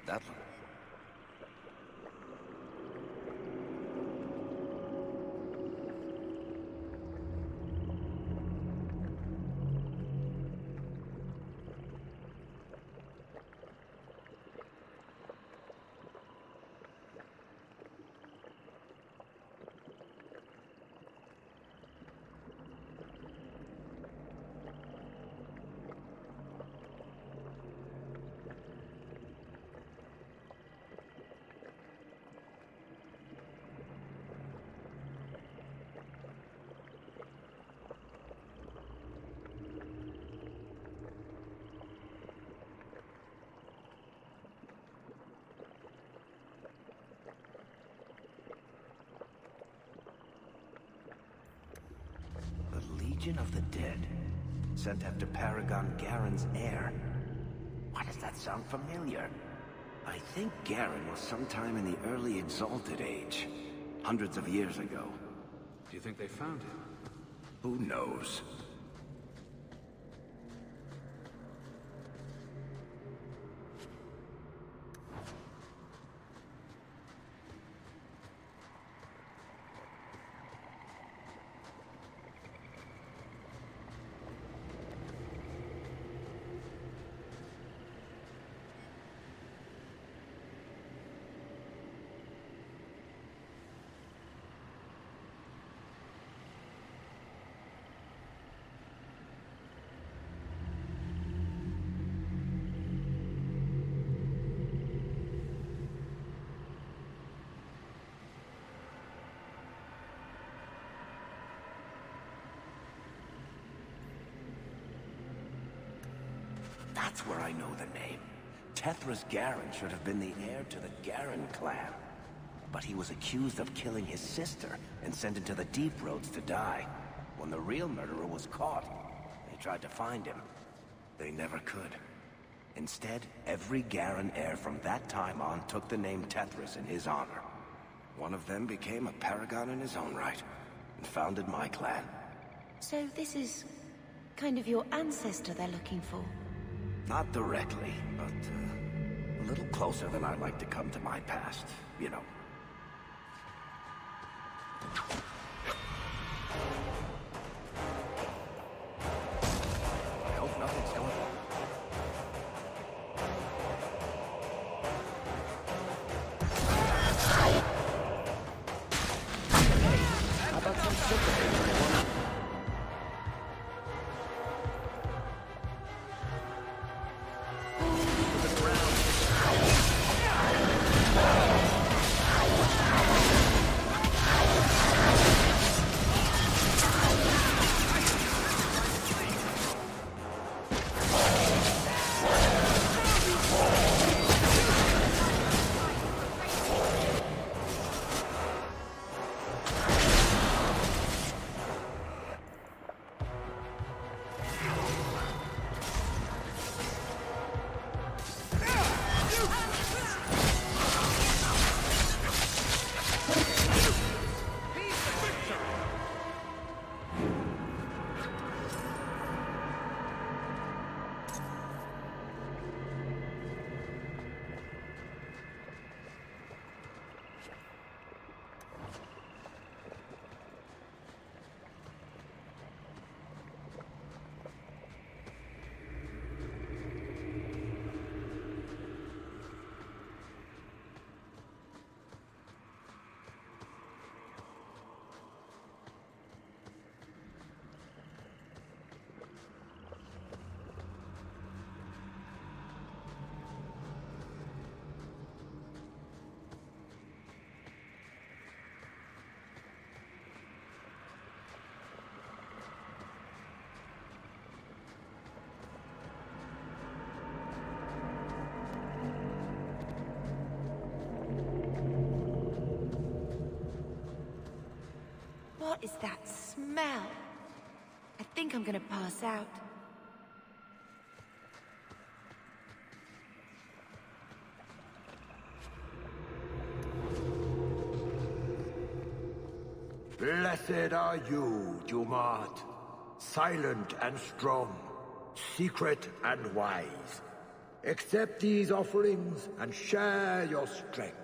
That Legion of the Dead, sent after Paragon Garen's heir. Why does that sound familiar? I think Garen was sometime in the early Exalted Age, hundreds of years ago. Do you think they found him? Who knows? That's where I know the name. Tethras Garen should have been the heir to the Garen clan. But he was accused of killing his sister and sent into the deep roads to die. When the real murderer was caught, they tried to find him. They never could. Instead, every Garen heir from that time on took the name Tethras in his honor. One of them became a paragon in his own right, and founded my clan. So this is kind of your ancestor they're looking for? Not directly, but a little closer than I'd like to come to my past, you know. I hope nothing's going on. How about some sympathy? What is that smell? I think I'm gonna pass out. Blessed are you, Dumart. Silent and strong, secret and wise. Accept these offerings and share your strength.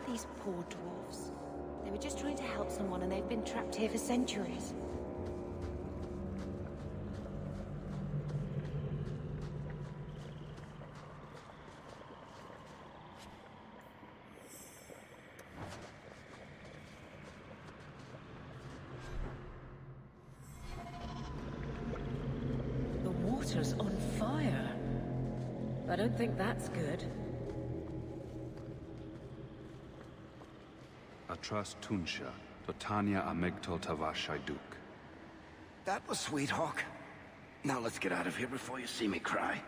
These poor dwarves. They were just trying to help someone and they've been trapped here for centuries. The water's on fire. I don't think that's good. Atras Tunsha, Totania Amegtol Tavashaiduk. That was sweet, Hawk. Now let's get out of here before you see me cry.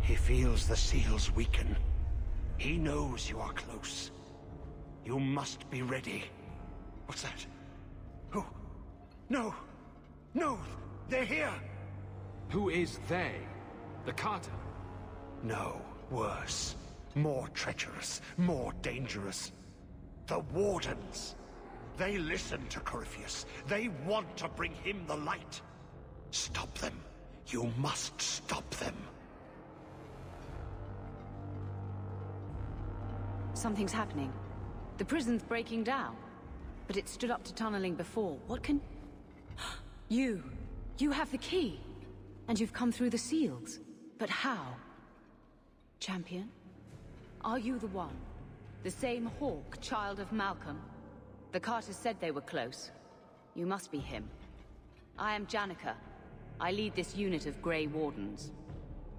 He feels the seals weaken. He knows you are close. You must be ready. What's that? Who? No! No! They're here! Who is they? The Carter? No, worse. More treacherous, more dangerous. The Wardens. They listen to Corypheus. They want to bring him the light. Stop them. You must stop them. Something's happening. The prison's breaking down. But it stood up to tunneling before. What can... You have the key. And you've come through the seals. But how? Champion? Are you the one? The same Hawk, child of Malcolm? The Carters said they were close. You must be him. I am Janica. I lead this unit of Grey Wardens.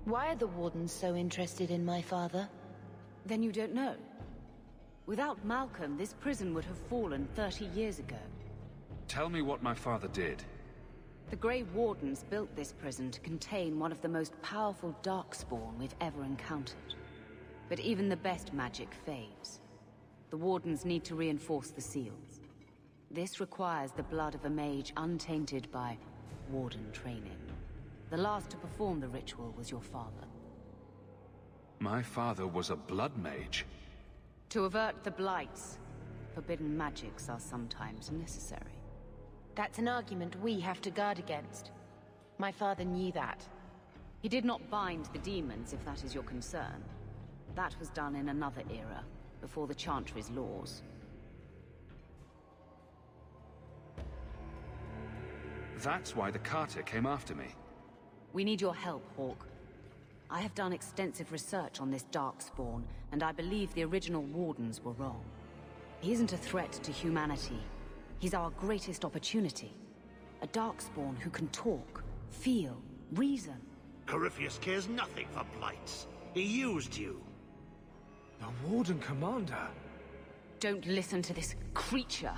Why are the Wardens so interested in my father? Then you don't know. Without Malcolm, this prison would have fallen 30 years ago. Tell me what my father did. The Grey Wardens built this prison to contain one of the most powerful Darkspawn we've ever encountered. But even the best magic fades. The Wardens need to reinforce the seals. This requires the blood of a mage untainted by Warden training. The last to perform the ritual was your father. My father was a blood mage. To avert the blights, forbidden magics are sometimes necessary. That's an argument we have to guard against. My father knew that. He did not bind the demons, if that is your concern. That was done in another era, before the Chantry's laws. That's why the Carter came after me. We need your help, Hawk. I have done extensive research on this Darkspawn, and I believe the original Wardens were wrong. He isn't a threat to humanity. He's our greatest opportunity. A Darkspawn who can talk, feel, reason. Corypheus cares nothing for blights. He used you. The Warden Commander? Don't listen to this creature.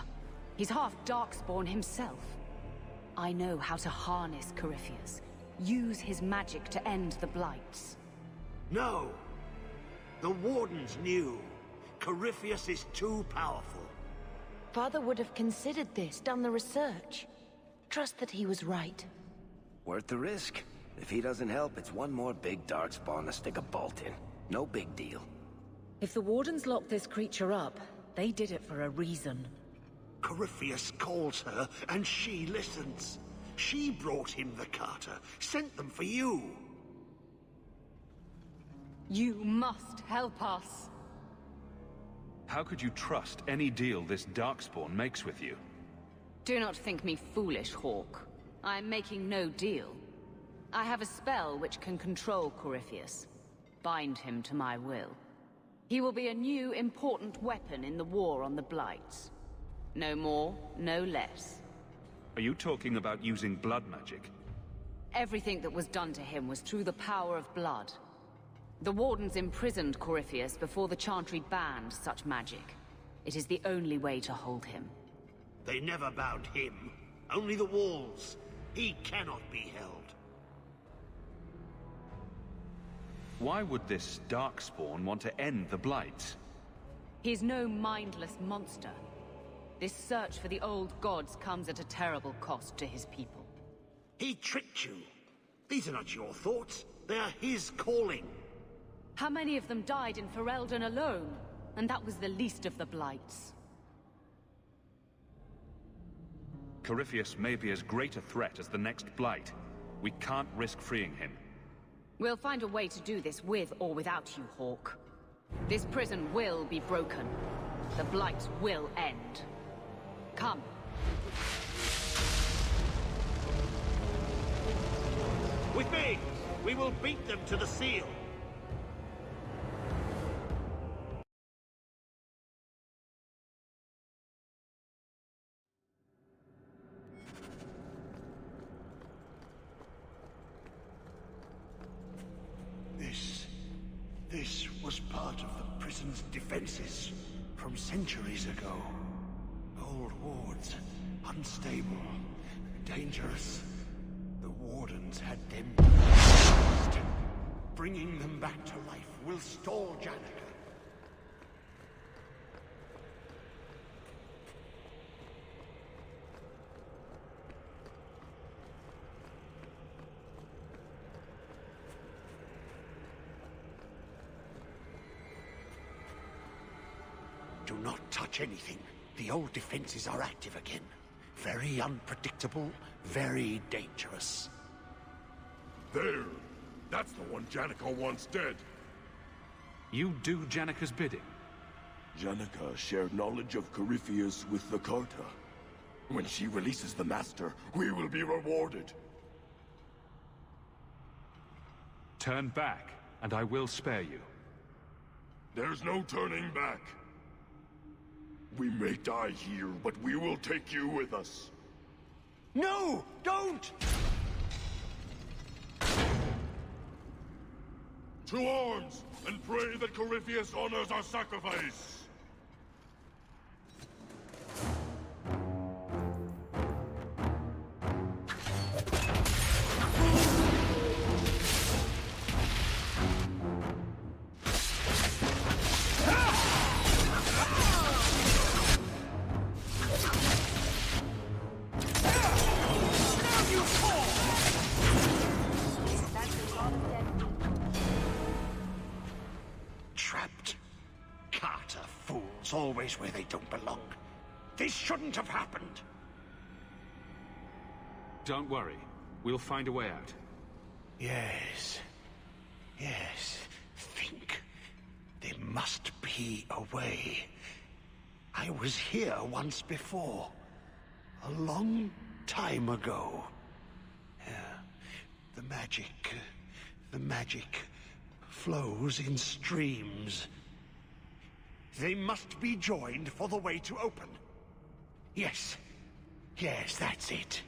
He's half Darkspawn himself. I know how to harness Corypheus. Use his magic to end the blights. No! The Wardens knew. Corypheus is too powerful. Father would have considered this, done the research. Trust that he was right. Worth the risk. If he doesn't help, it's one more big Darkspawn to stick a bolt in. No big deal. If the Wardens locked this creature up, they did it for a reason. Corypheus calls her, and she listens. She brought him the Carter, sent them for you. You must help us. How could you trust any deal this Darkspawn makes with you? Do not think me foolish, Hawk. I am making no deal. I have a spell which can control Corypheus. Bind him to my will. He will be a new, important weapon in the war on the Blights. No more, no less. Are you talking about using blood magic? Everything that was done to him was through the power of blood. The Wardens imprisoned Corypheus before the Chantry banned such magic. It is the only way to hold him. They never bound him. Only the walls. He cannot be held. Why would this Darkspawn want to end the Blights? He's no mindless monster. This search for the old gods comes at a terrible cost to his people. He tricked you. These are not your thoughts. They are his calling. How many of them died in Ferelden alone? And that was the least of the Blights. Corypheus may be as great a threat as the next Blight. We can't risk freeing him. We'll find a way to do this with or without you, Hawk. This prison will be broken. The Blights will end. Come. With me! We will beat them to the seal! This was part of the prison's defenses from centuries ago. Old wards, unstable, dangerous. The Wardens had them used. Bringing them back to life will stall Janica. Do not touch anything. The old defenses are active again. Very unpredictable, very dangerous. There! That's the one Janica wants dead. You do Janica's bidding? Janica shared knowledge of Corypheus with the Carta. When she releases the Master, we will be rewarded. Turn back, and I will spare you. There's no turning back. We may die here, but we will take you with us. No! Don't! To arms, and pray that Corypheus honors our sacrifice! Trapped. Carter fools, always where they don't belong. This shouldn't have happened. Don't worry. We'll find a way out. Yes. Yes. Think. There must be a way. I was here once before. A long time ago. Yeah. The magic flows in streams. They must be joined for the way to open. Yes. Yes, that's it.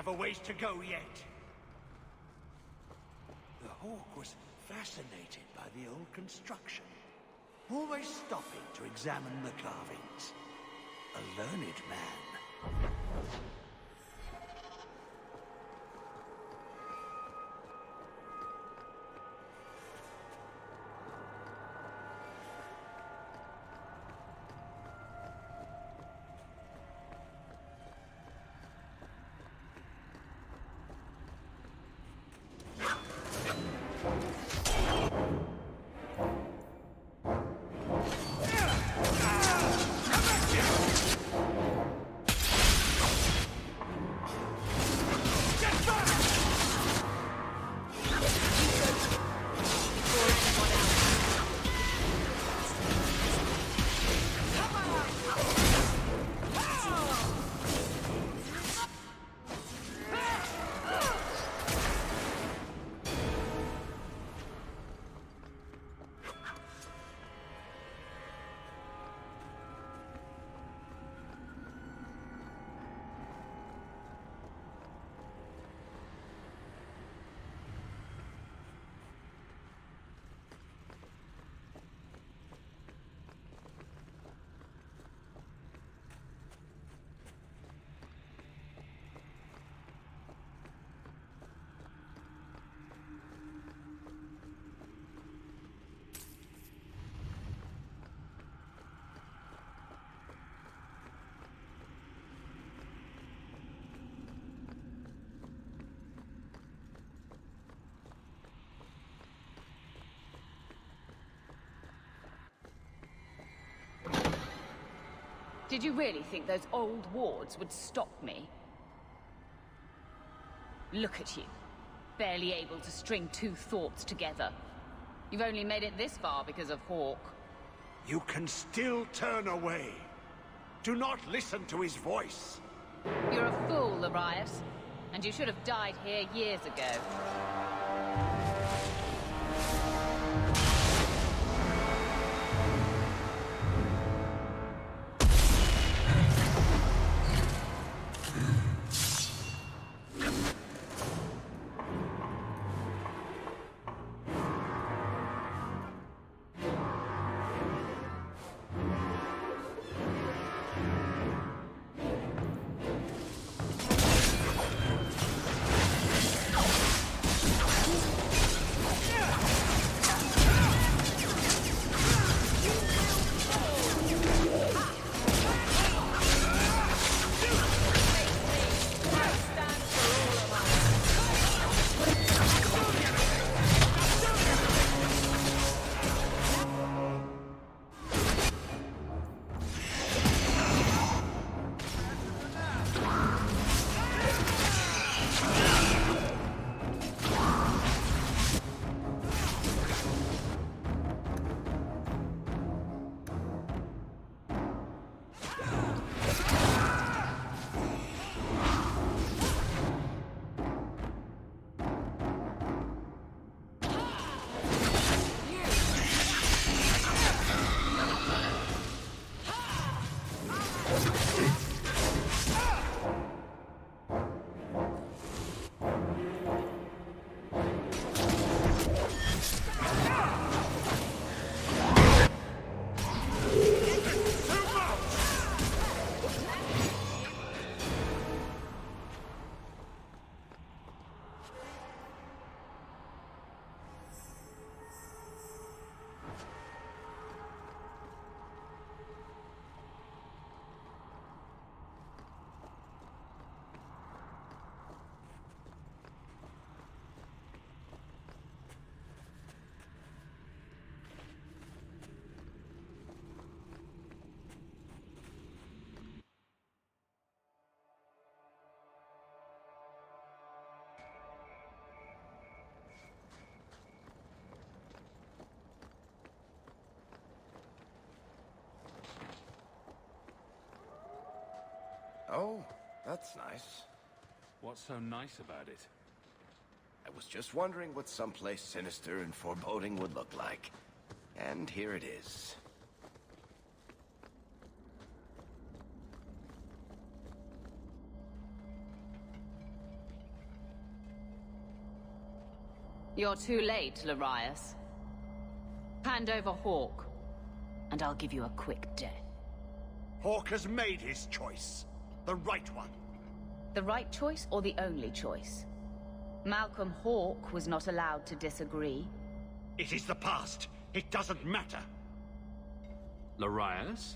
have a ways to go yet. The hawk was fascinated by the old construction, always stopping to examine the carvings. A learned man. Did you really think those old wards would stop me? Look at you, barely able to string two thoughts together. You've only made it this far because of Hawk. You can still turn away. Do not listen to his voice. You're a fool, Arias, and you should have died here years ago. Oh, that's nice. What's so nice about it? I was just wondering what someplace sinister and foreboding would look like. And here it is. You're too late, Larius. Hand over Hawk, and I'll give you a quick death. Hawk has made his choice. The right one. The right choice or the only choice? Malcolm Hawk was not allowed to disagree. It is the past. It doesn't matter. Larius?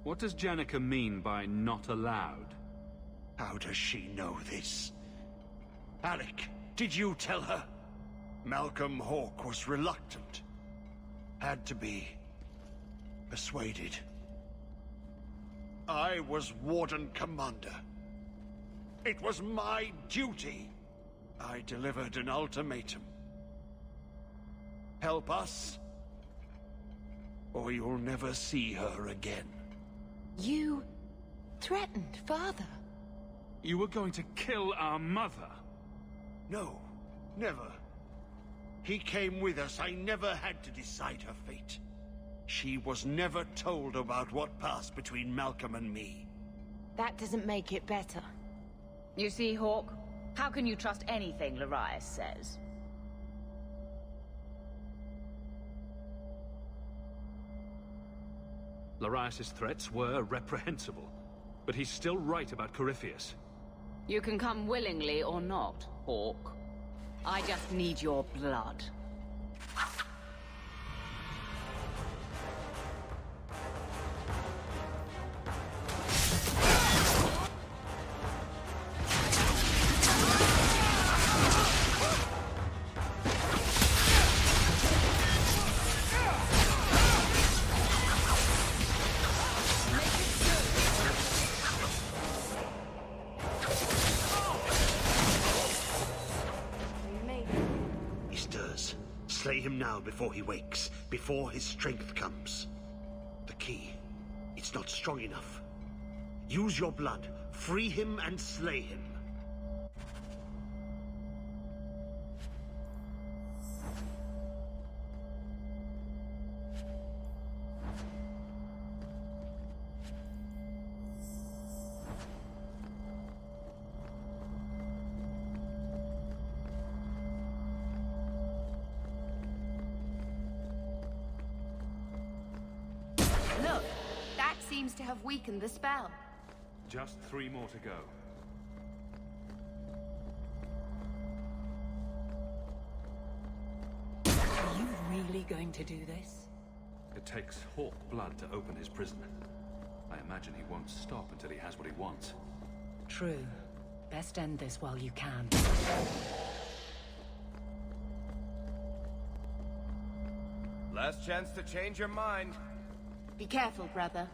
What does Janica mean by not allowed? How does she know this? Alec, did you tell her? Malcolm Hawk was reluctant. Had to be persuaded. I was Warden Commander. It was my duty. I delivered an ultimatum. Help us, or you'll never see her again. You threatened Father. You were going to kill our mother? No, never. He came with us. I never had to decide her fate. She was never told about what passed between Malcolm and me. That doesn't make it better. You see, Hawk? How can you trust anything Larius says? Larius's threats were reprehensible, but he's still right about Corypheus. You can come willingly or not, Hawk. I just need your blood. Slay him now before he wakes, before his strength comes. The key, it's not strong enough. Use your blood, free him and slay him. Look, that seems to have weakened the spell. Just 3 more to go. Are you really going to do this? It takes Hawk blood to open his prison. I imagine he won't stop until he has what he wants. True. Best end this while you can. Last chance to change your mind. Be careful, brother.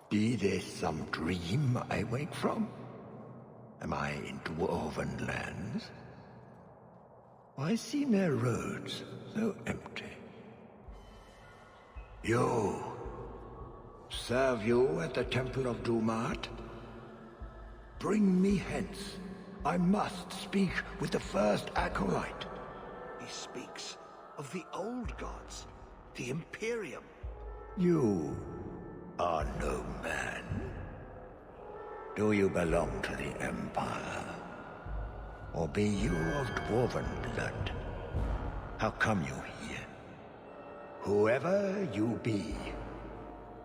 Be this some dream I wake from? Am I in dwarven lands? Why seem their roads so empty? You! Serve you at the Temple of Dumat? Bring me hence. I must speak with the first acolyte. He speaks of the old gods, the Imperium. You are no man. Do you belong to the Empire? Or be you of dwarven blood? How come you here? Whoever you be,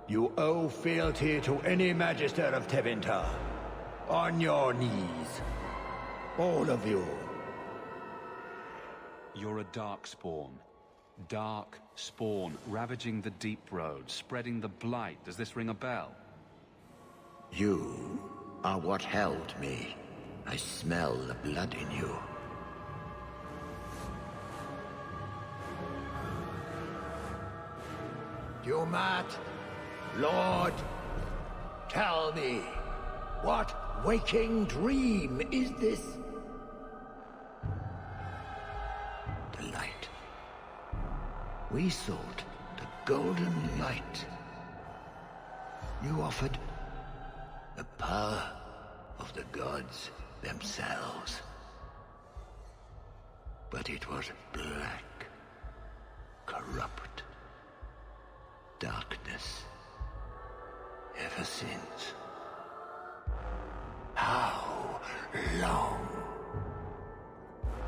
you owe fealty to any Magister of Tevinter. On your knees. All of you. You're a darkspawn. Darkspawn, ravaging the deep road, spreading the blight. Does this ring a bell? You are what held me. I smell the blood in you. Dumat, Lord, tell me, what waking dream is this? The light. We sought the golden light. You offered the power of the gods themselves. But it was black, corrupt. Darkness. Ever since. How long?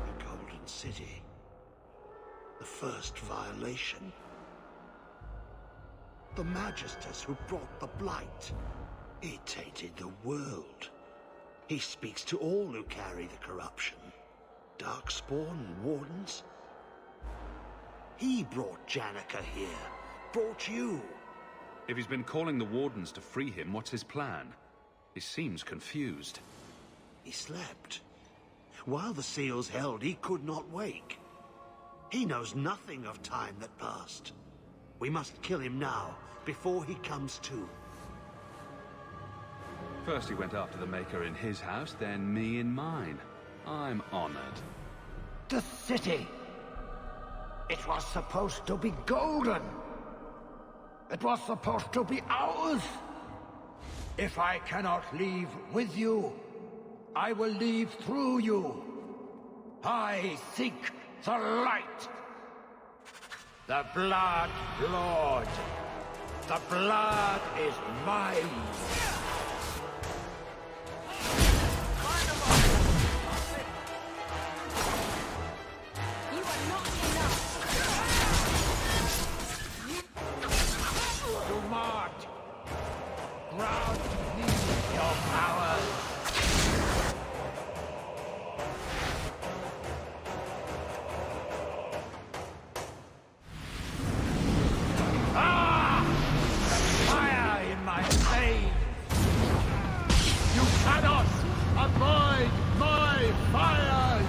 The Golden City. The first violation. The Magisters who brought the Blight. He tainted the world. He speaks to all who carry the corruption. Darkspawn, Wardens. He brought Janica here. Brought you. If he's been calling the Wardens to free him, what's his plan? He seems confused. He slept. While the seals held, he could not wake. He knows nothing of time that passed. We must kill him now, before he comes to. First he went after the Maker in his house, then me in mine. I'm honored. The city! It was supposed to be golden! It was supposed to be ours! If I cannot leave with you, I will leave through you. I seek the light. The Blood Lord. The blood is mine. You are not enough. Dumart, ground needs your powers. Ah! Fire in my veins! You cannot avoid my fires!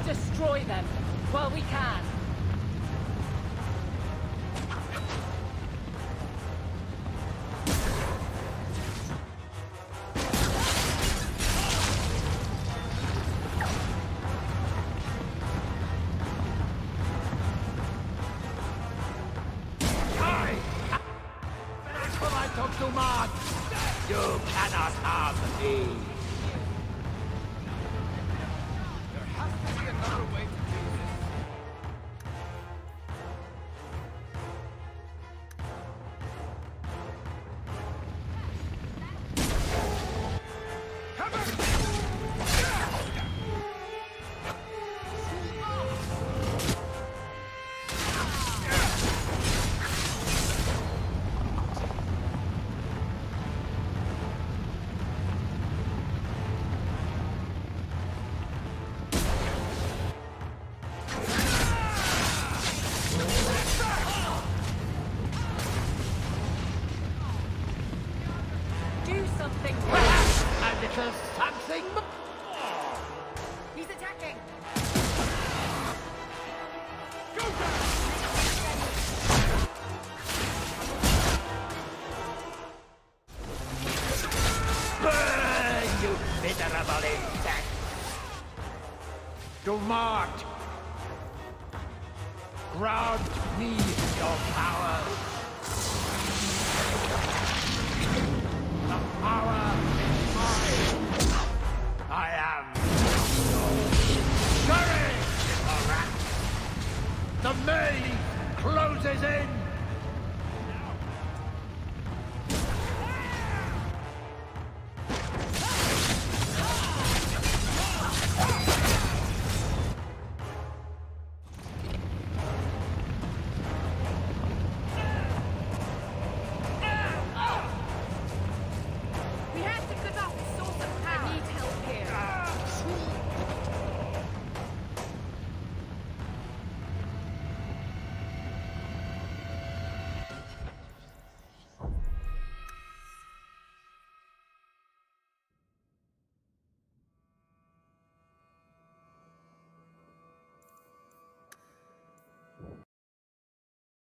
Destroy them while we can. You cannot harm me. There has to be another way to do this. Something. He's attacking. Burn, you miserable insect! Dumart! Grant me your power!